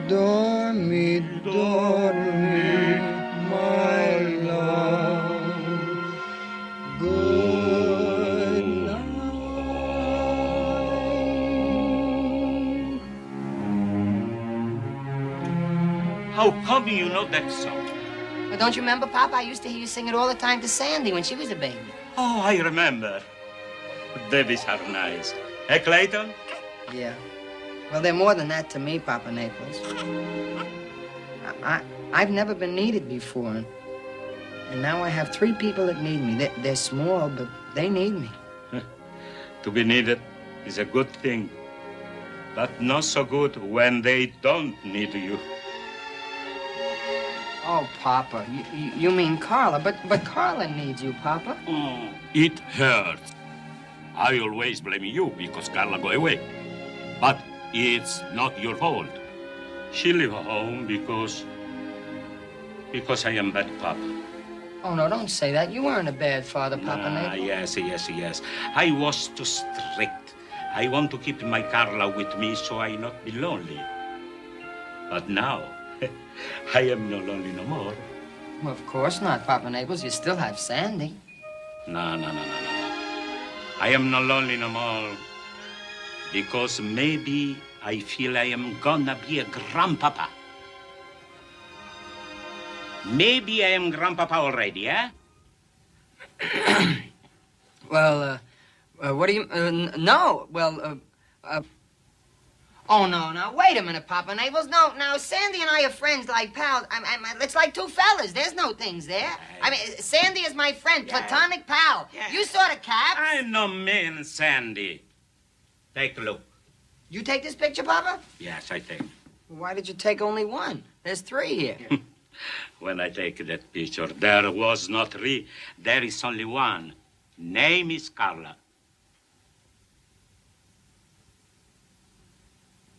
Dormi, dormi, my love. Good night. How come you know that song? Well, don't you remember, Papa? I used to hear you sing it all the time to Sandy when she was a baby. Oh, I remember. Babies are nice. Eh, Clayton? Yeah. Well, they're more than that to me, Papa Naples. I've never been needed before. And now I have 3 people that need me. They're small, but they need me. To be needed is a good thing, but not so good when they don't need you. Oh, Papa, you mean Carla, but Carla needs you, Papa. It hurts. I always blame you because Carla go away. But it's not your fault. She leave home because I am bad papa. Oh, no, don't say that. You weren't a bad father, Papa Naples. Yes. I was too strict. I want to keep my Carla with me so I not be lonely. But now, I am no lonely no more. Well, of course not, Papa Naples. You still have Sandy. No. I am no lonely no more because maybe I feel I am gonna be a grandpapa. Maybe I am grandpapa already, eh? Well, what do you... no, well, Oh, no, wait a minute, Papa Naples. No, now, Sandy and I are friends like pals. It's like 2 fellas. There's no things there. I mean, Sandy is my friend, platonic pal. You saw the cap. I no mean Sandy. Take a look. You take this picture, Papa? Yes, I take. Why did you take only 1? There's 3 here. When I take that picture, there was not 3. There is only 1. Name is Carla.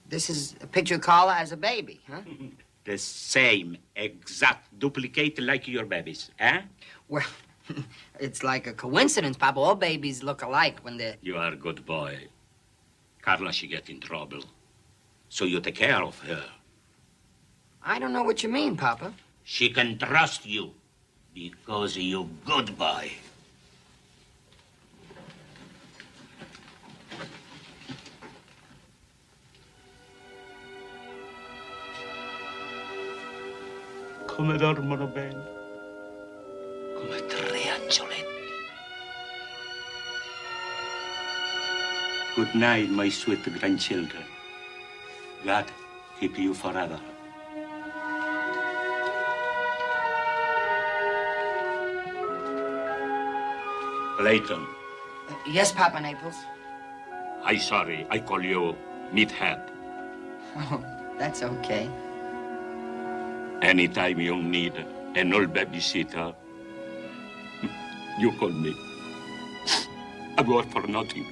This is a picture of Carla as a baby, huh? The same, exact duplicate like your babies, eh? Well, it's like a coincidence, Papa. All babies look alike when they're... You are a good boy. Carla, she get in trouble. So you take care of her. I don't know what you mean, Papa. She can trust you because you good boy. Come dormono bene. Come 3 angioletti. Good night, my sweet grandchildren. God keep you forever. Clayton. Yes, Papa Naples. I sorry, I call you meathead. Oh, that's okay. Anytime you need an old babysitter, you call me. I work for nothing.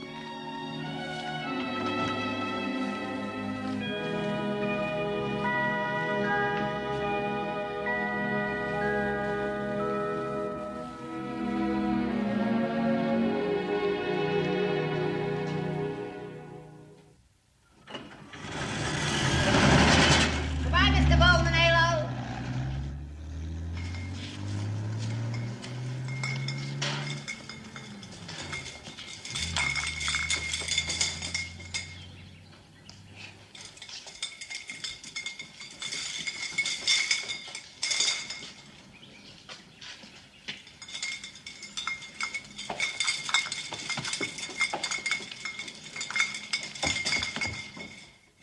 Goodbye, Mr. Boldenalo.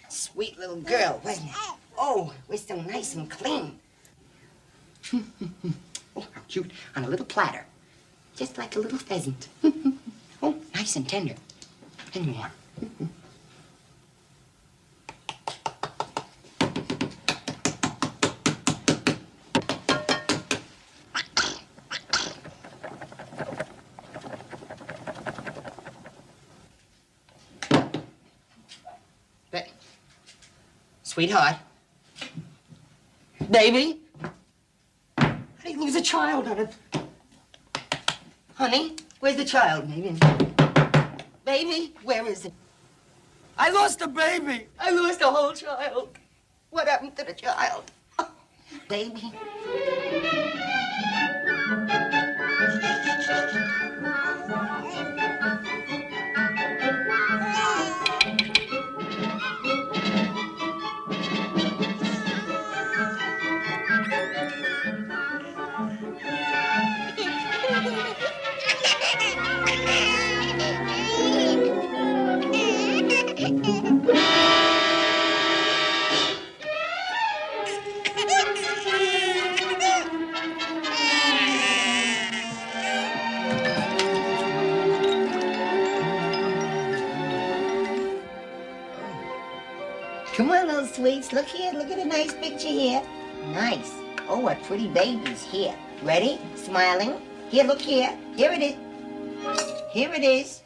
Sweet little girl, wasn't it? Oh, we're so nice and clean. Oh, how cute. On a little platter. Just like a little pheasant. Oh, nice and tender. And warm. Sweetheart. Baby. How do you lose a child on it? Honey, where's the child, baby? Baby, where is it? I lost a baby. I lost a whole child. What happened to the child? Baby. Come on, little sweets. Look here. Look at a nice picture here. Nice. Oh, what pretty babies here. Ready? Smiling. Here, look here. Here it is. Here it is.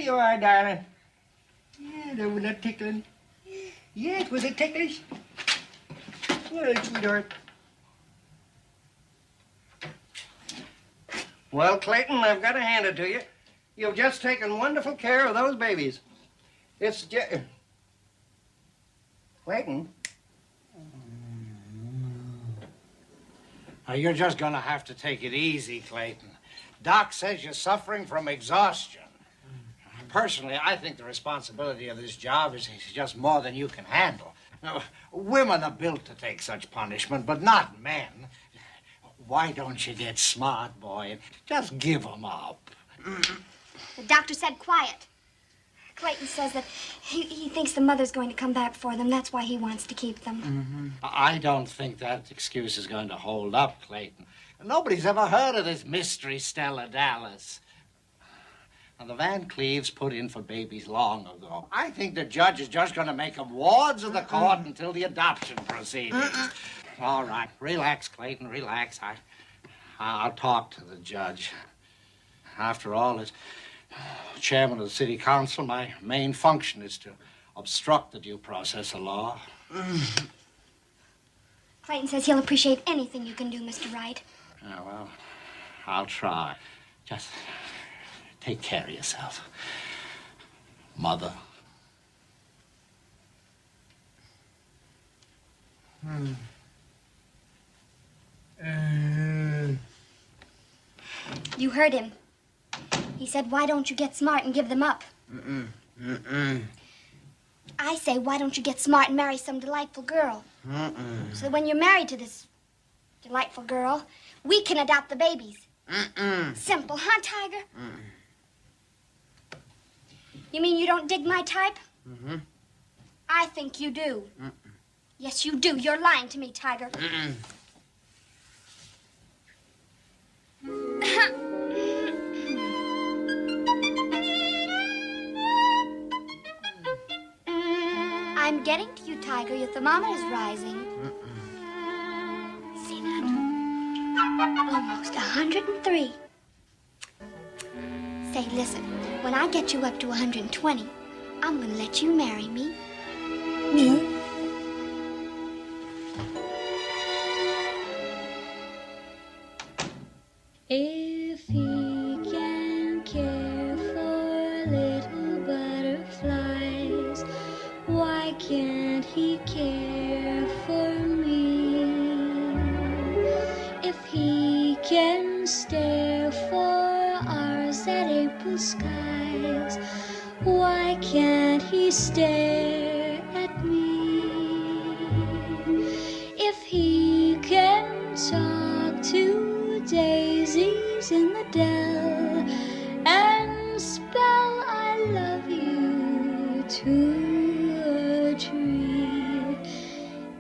You are, darling. Yeah, there was that tickling. Yes, was it ticklish? Well, sweetheart. Well, Clayton, I've got to hand it to you. You've just taken wonderful care of those babies. It's just... Clayton? Now, you're just going to have to take it easy, Clayton. Doc says you're suffering from exhaustion. Personally, I think the responsibility of this job is just more than you can handle. Now, women are built to take such punishment, but not men. Why don't you get smart, boy, and just give them up? The doctor said quiet. Clayton says that he thinks the mother's going to come back for them. That's why he wants to keep them. I don't think that excuse is going to hold up, Clayton. Nobody's ever heard of this mystery Stella Dallas. Now, the Van Cleves put in for babies long ago. I think the judge is just going to make them wards of the court until the adoption proceedings. All right, relax, Clayton, relax. I'll talk to the judge. After all, as chairman of the city council, my main function is to obstruct the due process of law. Clayton says he'll appreciate anything you can do, Mr. Wright. Yeah, well, I'll try. Just take care of yourself, Mother. You heard him. He said, why don't you get smart and give them up? I say, why don't you get smart and marry some delightful girl? So that when you're married to this delightful girl, we can adopt the babies. Simple, huh, Tiger? You mean you don't dig my type? I think you do. Yes, you do. You're lying to me, Tiger. I'm getting to you, Tiger. Your thermometer's rising. See that? Almost 103. Say, listen, when I get you up to 120, I'm gonna let you marry me. Me? If he can care for little butterflies, why can't he care for me? If he can stare for hours at April skies, why can't he stare at me? If he can talk to daisies in the dell and spell I love you to a tree.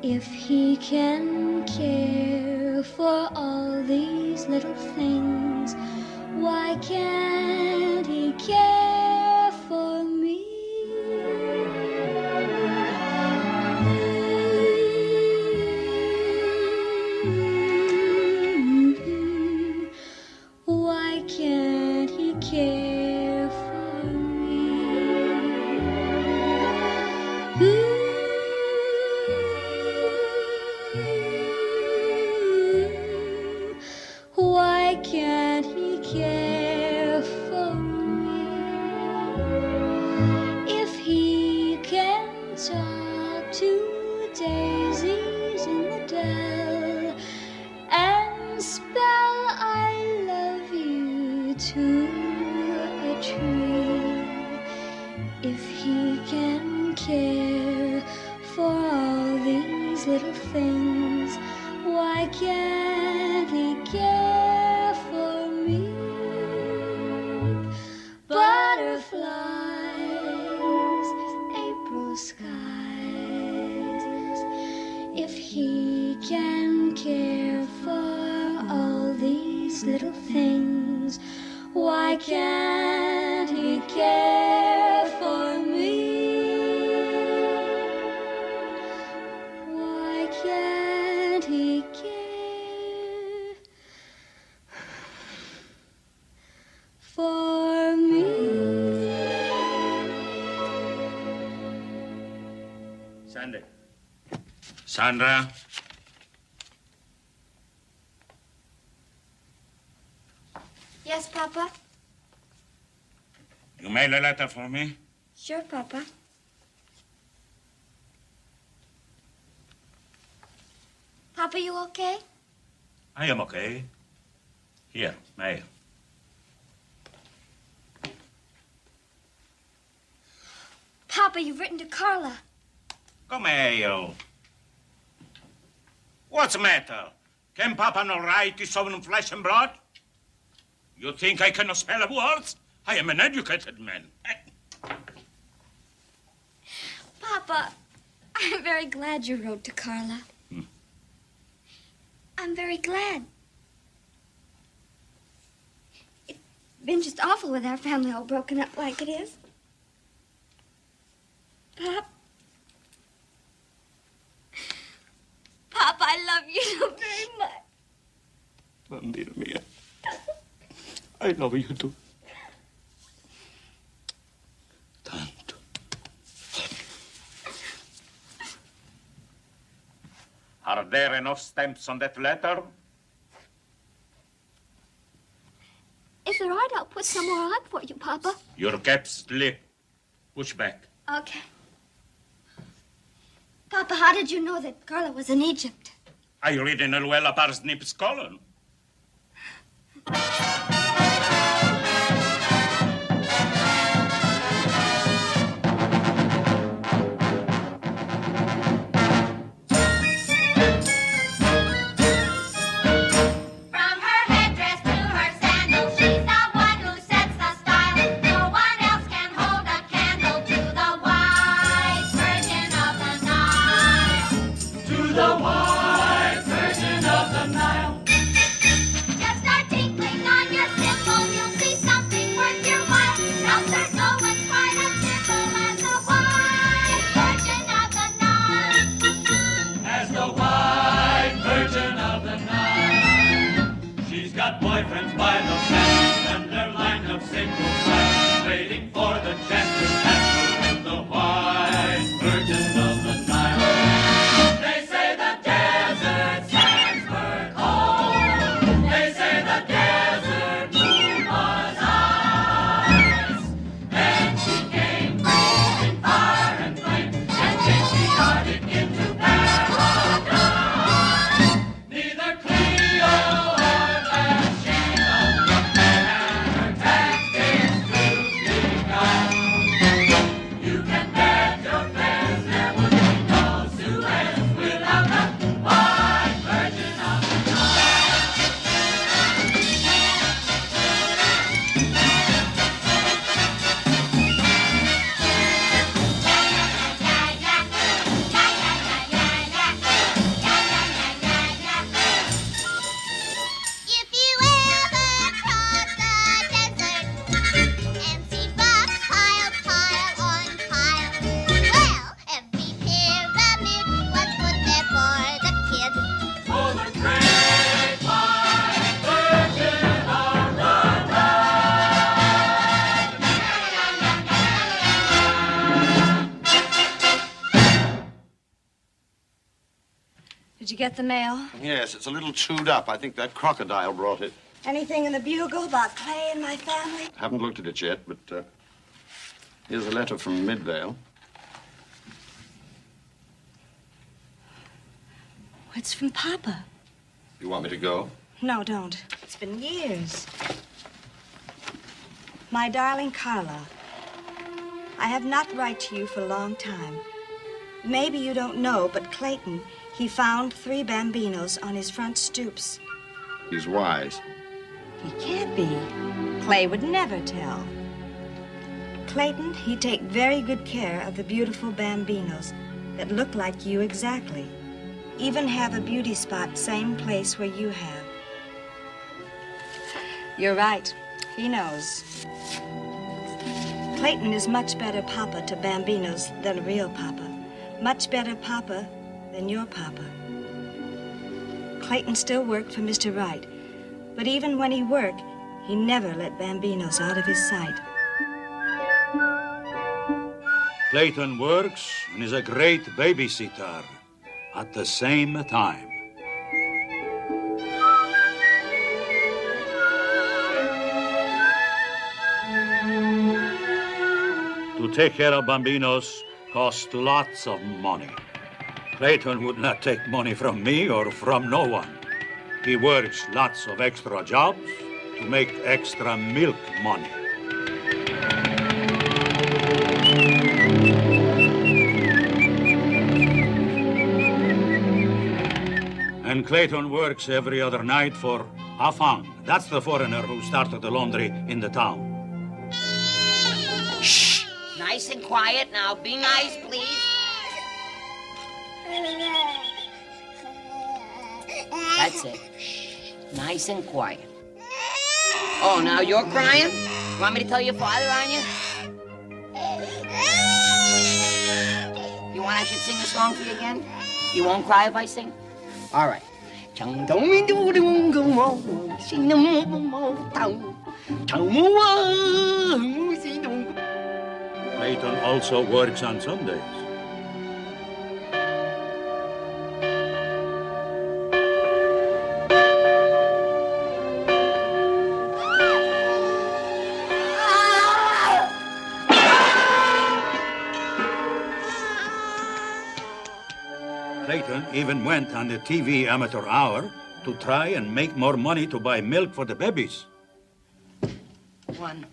If he can care for all these little things, why can't he care for me? Why can't he care for me? Why can't he care for me? If he can talk to daisies in the dell and spell I love you to a tree. If he can care for all these little things, why can't he care for me? Butterflies, April skies. If he can care for all these little things, why can't he care for me? Why can't he care for me? Sandy. Sandra. Yes, Papa? You mail a letter for me? Sure, Papa. Papa, you okay? I am okay. Here, mail. Papa, you've written to Carla. Come here. What's the matter? Can Papa not write this over in flesh and blood? You think I cannot spell words? I am an educated man. Papa, I'm very glad you wrote to Carla. I'm very glad. It's been just awful with our family all broken up like it is. Papa, I love you so very much. Bambina mia. I love you too. Tanto. Are there enough stamps on that letter? If there aren't, I'll put some more on for you, Papa. Your cap's lip. Push back. Okay. Papa, how did you know that Carla was in Egypt? I read in Luella Parsnip's column. Boyfriends by the past and their line of single flags, waiting for the chance to pass through the white Virgin of the Nile. They say the desert sands were cold. They say the desert moon was ice. Then she came breathing fire and flame, and then she darted into paradise. Neither Cleo Did you get the mail? Yes, it's a little chewed up. I think that crocodile brought it. Anything in the Bugle about Clay and my family? Haven't looked at it yet, but here's a letter from Midvale. It's from Papa. You want me to go? No, don't. It's been years. My darling Carla, I have not write to you for a long time. Maybe you don't know, but Clayton, he found 3 bambinos on his front stoops. He's wise. He can't be. Clay would never tell. Clayton, he take very good care of the beautiful bambinos that look like you exactly. Even have a beauty spot same place where you have. You're right. He knows. Clayton is much better papa to bambinos than a real papa. Much better papa than your papa. Clayton still worked for Mr. Wright, but even when he worked, he never let bambinos out of his sight. Clayton works and is a great babysitter at the same time. To take care of bambinos costs lots of money. Clayton would not take money from me or from no one. He works lots of extra jobs to make extra milk money. And Clayton works every other night for Afang. That's the foreigner who started the laundry in the town. Shh! Nice and quiet now. Be nice, please. That's it. Shh. Nice and quiet. Oh, now you're crying? You want me to tell your father on you? You want I should sing a song for you again? You won't cry if I sing? All right. chẳng đâu mình đâu đừng go mò xin nằm mò tàu chẳng mua xin đâu. Clayton also works on Sundays. Clayton even went on the TV amateur hour to try and make more money to buy milk for the babies. 1.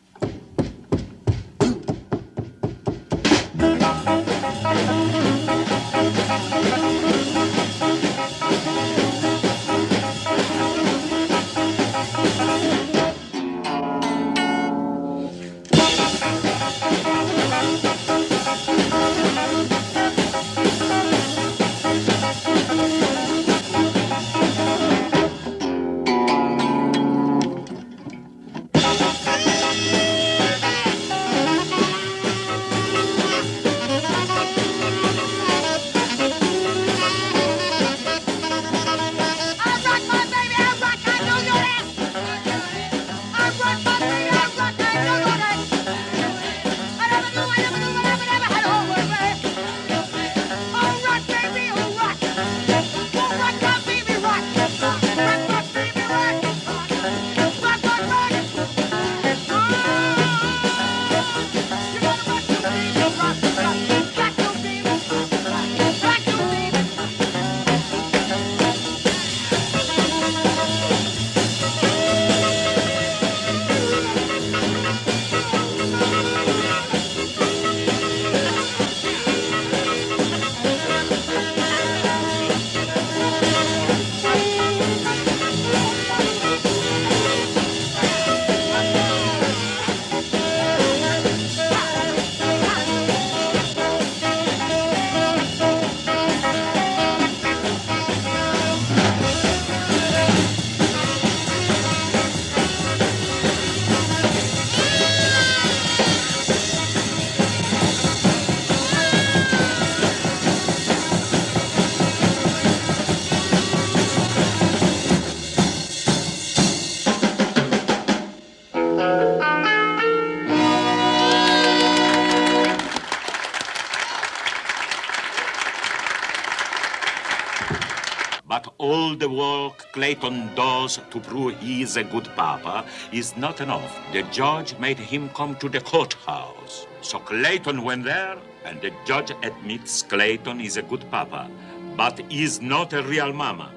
But all the work Clayton does to prove he is a good papa is not enough. The judge made him come to the courthouse. So Clayton went there, and the judge admits Clayton is a good papa, but is not a real mama.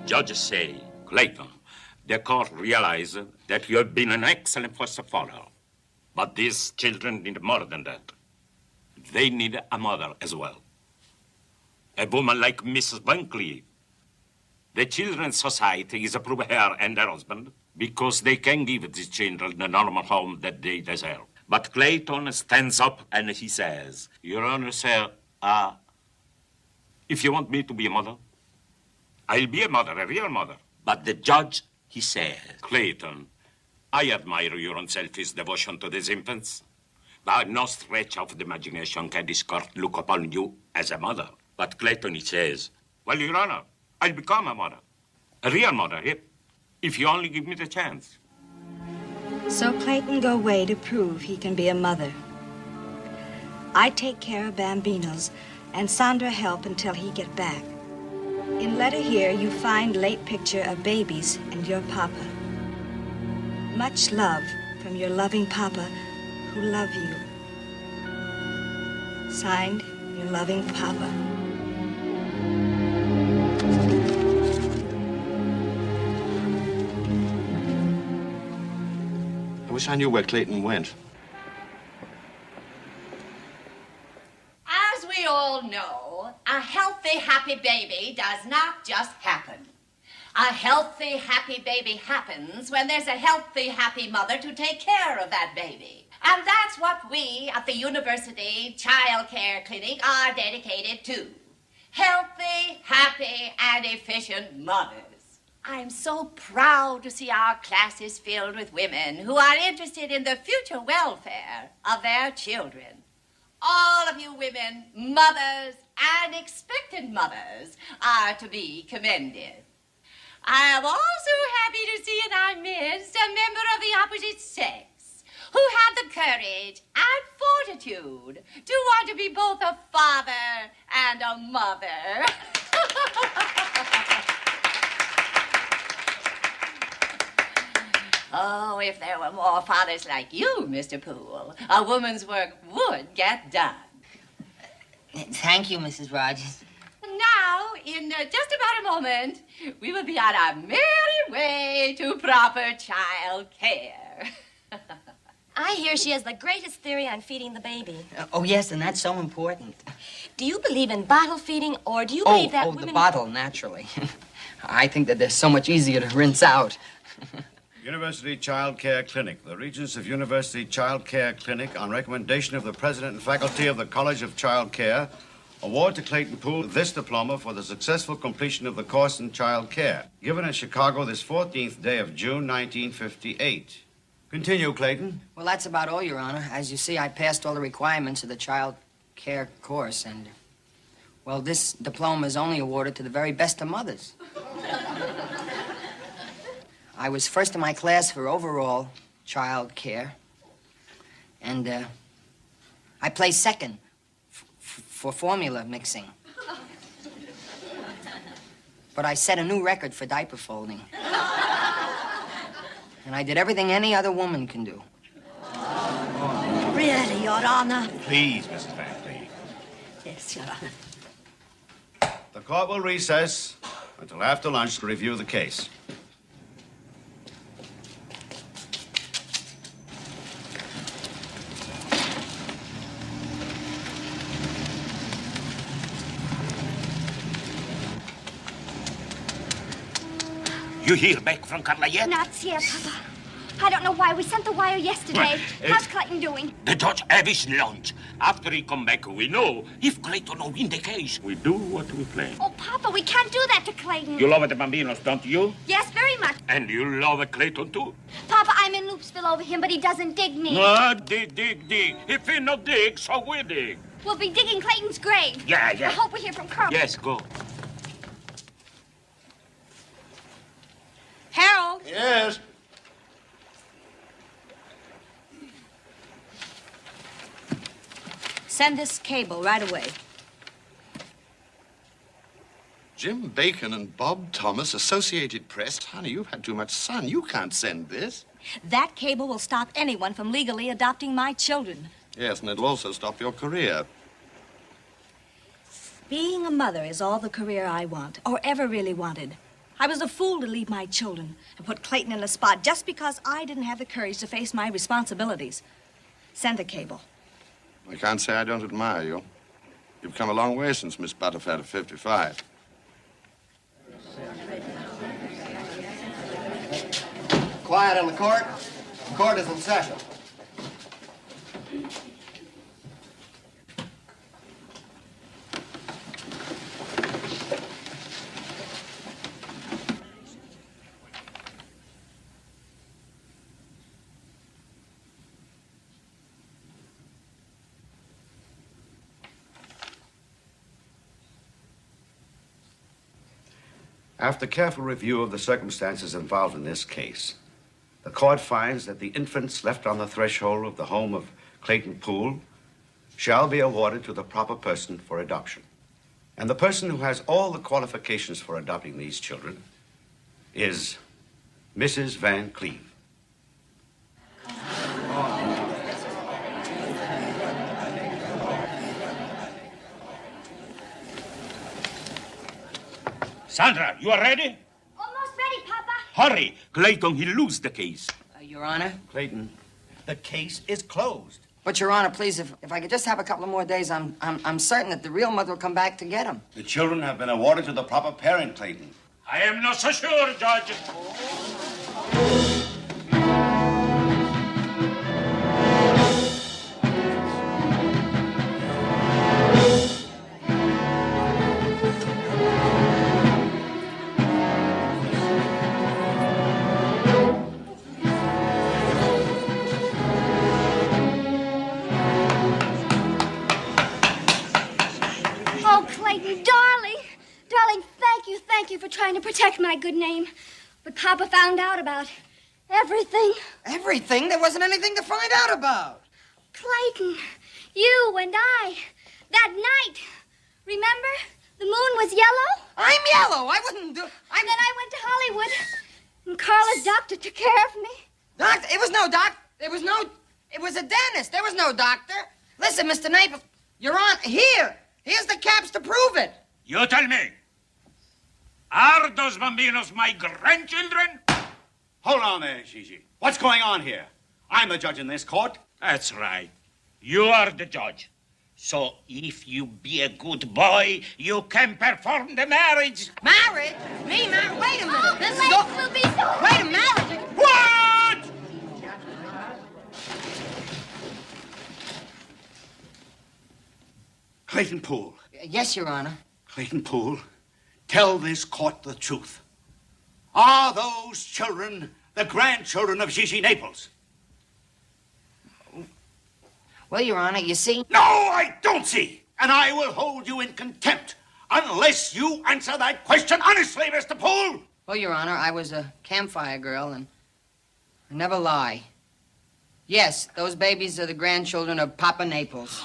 Judge say, Clayton, the court realizes that you have been an excellent foster father. But these children need more than that. They need a mother as well. A woman like Mrs. Bunkley. The Children's Society is approve her and her husband because they can give these children the normal home that they deserve. But Clayton stands up and he says, Your Honor, sir, if you want me to be a mother, I'll be a mother, a real mother. But the judge, he says, Clayton, I admire your unselfish devotion to these infants. By no stretch of the imagination can this court look upon you as a mother. But Clayton, he says, well, Your Honor, I'll become a mother. A real mother, if you only give me the chance. So Clayton go away to prove he can be a mother. I take care of Bambinos, and Sandra help until he get back. In letter here, you find late picture of babies and your papa. Much love from your loving papa who love you. Signed, your loving papa. I wish I knew where Clayton went. As we all know, a healthy, happy baby does not just happen. A healthy, happy baby happens when there's a healthy, happy mother to take care of that baby. And that's what we at the University Child Care Clinic are dedicated to. Healthy, happy, and efficient mothers. I'm so proud to see our classes filled with women who are interested in the future welfare of their children. All of you women, mothers and expectant mothers, are to be commended. I am also happy to see in our midst a member of the opposite sex who had the courage and fortitude to want to be both a father and a mother. Oh, if there were more fathers like you, Mr. Poole, a woman's work would get done. Thank you, Mrs. Rogers. Now, in just about a moment, we will be on our merry way to proper child care. I hear she has the greatest theory on feeding the baby. Oh, yes, and that's so important. Do you believe in bottle feeding, or do you believe that women... the bottle, naturally. I think that they're so much easier to rinse out. University Child Care Clinic. The Regents of University Child Care Clinic, on recommendation of the President and faculty of the College of Child Care, award to Clayton Poole this diploma for the successful completion of the course in child care, given in Chicago this 14th day of June, 1958. Continue, Clayton. Well, that's about all, Your Honor. As you see, I passed all the requirements of the child care course, and, well, this diploma is only awarded to the very best of mothers. I was first in my class for overall child care, and I placed second for formula mixing. But I set a new record for diaper folding. And I did everything any other woman can do. Really, Your Honor? Please, Mrs. Van Cleve. Yes, Your Honor. The court will recess until after lunch to review the case. You hear back from Carla yet? Not yet, Papa. I don't know why. We sent the wire yesterday. How's Clayton doing? The judge have his lunch. After he come back, we know if Clayton will win the case. We do what we plan. Oh, Papa, we can't do that to Clayton. You love the Bambinos, don't you? Yes, very much. And you love Clayton, too? Papa, I'm in Loopsville over him, but he doesn't dig me. Dig. If he no dig, so we dig. We'll be digging Clayton's grave. Yeah. I hope we hear from Carl. Yes, go. Harold? Yes? Send this cable right away. Jim Bacon and Bob Thomas, Associated Press. Honey, you've had too much sun. You can't send this. That cable will stop anyone from legally adopting my children. Yes, and it'll also stop your career. Being a mother is all the career I want, or ever really wanted. I was a fool to leave my children and put Clayton in a spot just because I didn't have the courage to face my responsibilities. Send the cable. I can't say I don't admire you. You've come a long way since Miss Butterfly of 55. Quiet in the court. The court is in session. After careful review of the circumstances involved in this case, the court finds that the infants left on the threshold of the home of Clayton Poole shall be awarded to the proper person for adoption. And the person who has all the qualifications for adopting these children is Mrs. Van Cleve. Sandra, you are ready? Almost ready, Papa. Hurry. Clayton, he lose the case. Your Honor? Clayton. The case is closed. But, Your Honor, please, if I could just have a couple of more days, I'm certain that the real mother will come back to get him. The children have been awarded to the proper parent, Clayton. I am not so sure, Judge. Oh, Clayton, darling. Darling, thank thank you for trying to protect my good name. But Papa found out about everything. Everything? There wasn't anything to find out about. Clayton, you and I, that night. Remember? The moon was yellow. I'm yellow. I wouldn't do... And then I went to Hollywood, and Carla's doctor took care of me. Doctor? It was no doc. It was no... It was a dentist. There was no doctor. Listen, Mr. Naples, you're on... Here. Here's the caps to prove it. You tell me. Are those bambinos my grandchildren? Hold on there, Gigi. What's going on here? I'm the judge in this court. That's right. You are the judge. So if you be a good boy, you can perform the marriage. Marriage? Me, marriage? Wait a minute. Oh, This the is... legs will be so... Wait a minute. What? Clayton Poole. Yes, Your Honor. Clayton Poole, tell this court the truth. Are those children the grandchildren of Gigi Naples? Well, Your Honor, you see... No, I don't see. And I will hold you in contempt unless you answer that question honestly, Mr. Poole. Well, Your Honor, I was a campfire girl, and I never lie. Yes, those babies are the grandchildren of Papa Naples.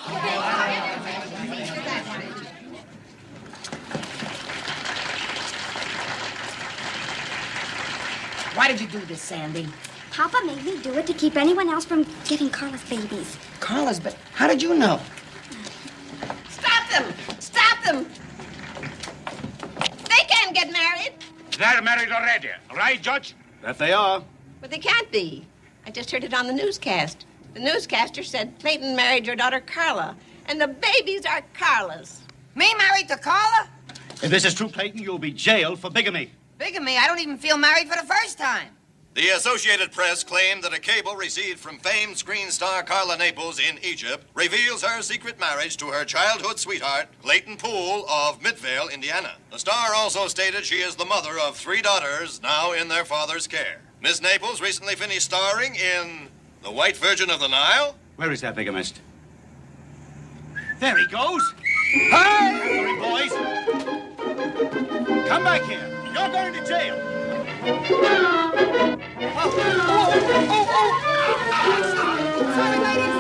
Why did you do this, Sandy? Papa made me do it to keep anyone else from getting Carla's babies. Carla's, but how did you know? Stop them! Stop them! They can't get married. They're married already, right, Judge? That they are. But they can't be. I just heard it on the newscast. The newscaster said Clayton married your daughter Carla, and the babies are Carla's. Me married to Carla? If this is true, Clayton, you'll be jailed for bigamy. Bigamy? I don't even feel married for the first time. The Associated Press claimed that a cable received from famed screen star Carla Naples in Egypt reveals her secret marriage to her childhood sweetheart, Clayton Poole of Midvale, Indiana. The star also stated she is the mother of 3 daughters now in their father's care. Miss Naples recently finished starring in The White Virgin of the Nile. Where is that bigamist? There he goes. Hi! Sorry, boys. Come back here. You're going to jail. Sorry, ladies.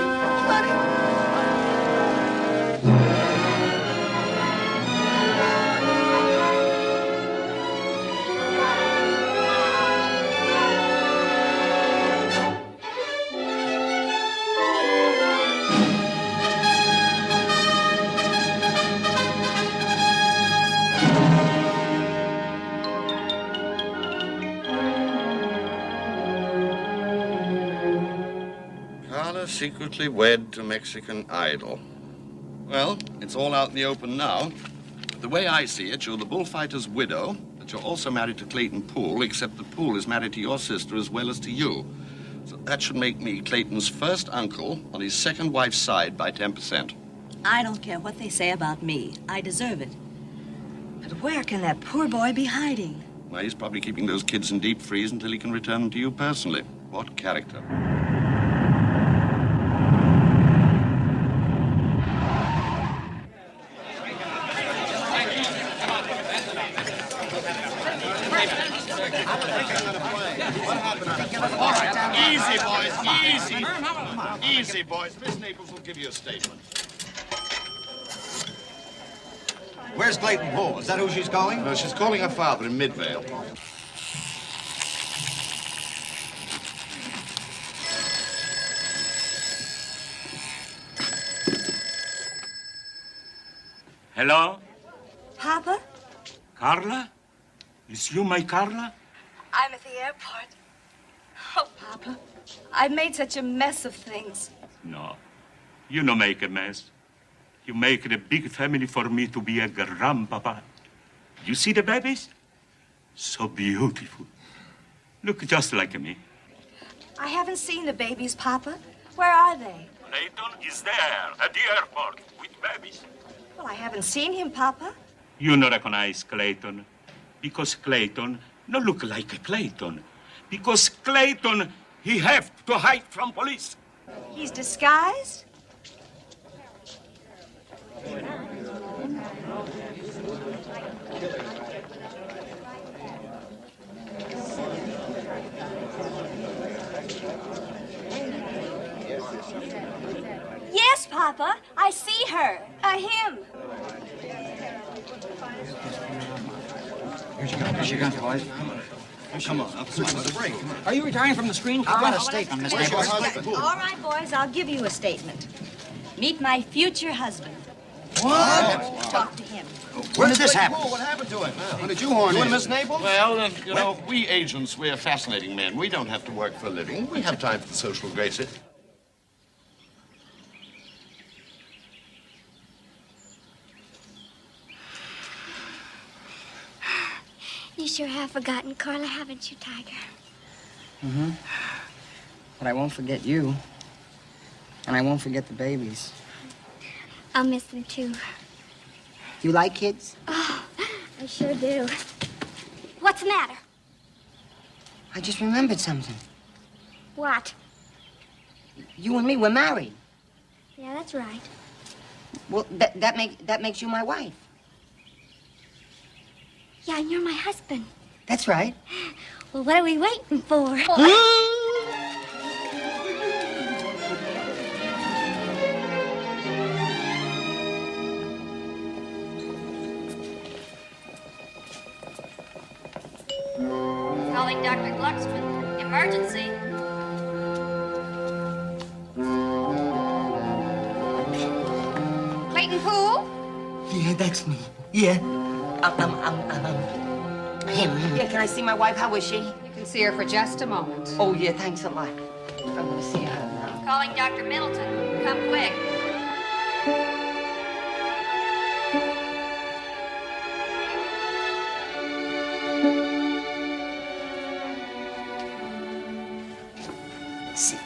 Carla secretly wed to Mexican idol. Well, it's all out in the open now. The way I see it, you're the bullfighter's widow, but you're also married to Clayton Poole, except that Poole is married to your sister as well as to you. So that should make me Clayton's first uncle on his second wife's side by 10%. I don't care what they say about me. I deserve it. But where can that poor boy be hiding? Well, he's probably keeping those kids in deep freeze until he can return them to you personally. What character? All right, easy, boys, easy. Easy, boys. Miss Naples will give you a statement. Where's Clayton Poole? Is that who she's calling? No, she's calling her father in Midvale. Hello? Papa? Carla? Is you my Carla? I'm at the airport. Oh, Papa, I've made such a mess of things. No. You no make a mess. You make it a big family for me to be a grandpapa. You see the babies? So beautiful. Look just like me. I haven't seen the babies, Papa. Where are they? Clayton is there at the airport with babies. Well, I haven't seen him, Papa. You no recognize Clayton. Because Clayton no look like a Clayton. Because Clayton, he have to hide from police. He's disguised? Papa. I see her. Him. Here she comes, boys. Come on, let's break. Are you retiring from the screen? I want a statement, Miss Naples. All right, boys, I'll give you a statement. Meet my future husband. What? Talk to him. When did this happen? What happened to him? When did you horn You in? and Miss Naples? Well, you know, we agents, we're fascinating men. We don't have to work for a living. We have time for the social graces. You sure have forgotten Carla, haven't you, Tiger? Mm-hmm. But I won't forget you. And I won't forget the babies. I'll miss them, too. You like kids? Oh, I sure do. What's the matter? I just remembered something. What? You and me, we're married. Yeah, that's right. Well, that makes you my wife. Yeah, and you're my husband. That's right. Well, what are we waiting for? Calling Dr. Glucksman. Emergency. Clayton Poole? Yeah, that's me. Yeah. Him. Yeah, can I see my wife? How is she? You can see her for just a moment. Oh, yeah, thanks a lot. I'm gonna see her now. Calling Dr. Middleton. Come quick.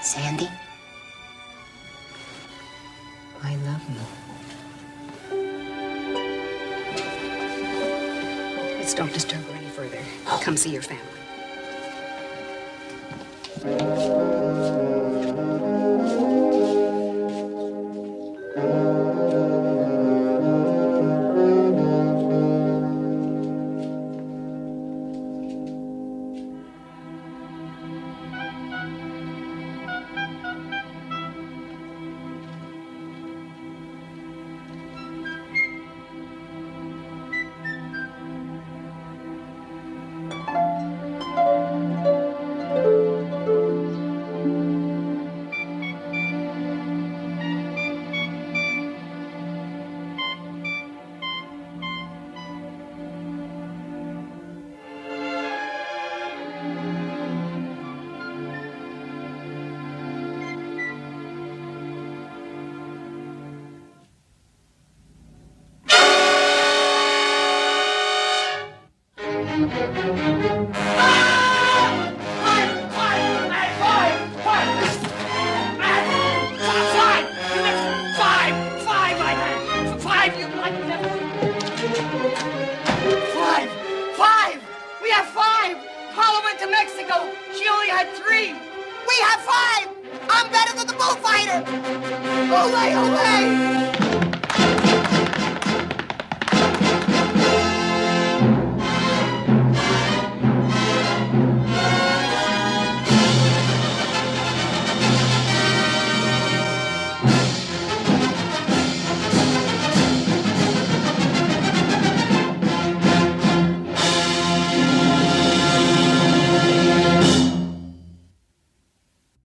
Sandy? I love you. Let's don't disturb her any further. Come see your family. Five! We have five! Carla went to Mexico. She only had three. We have five! I'm better than the bullfighter! Ole, ole!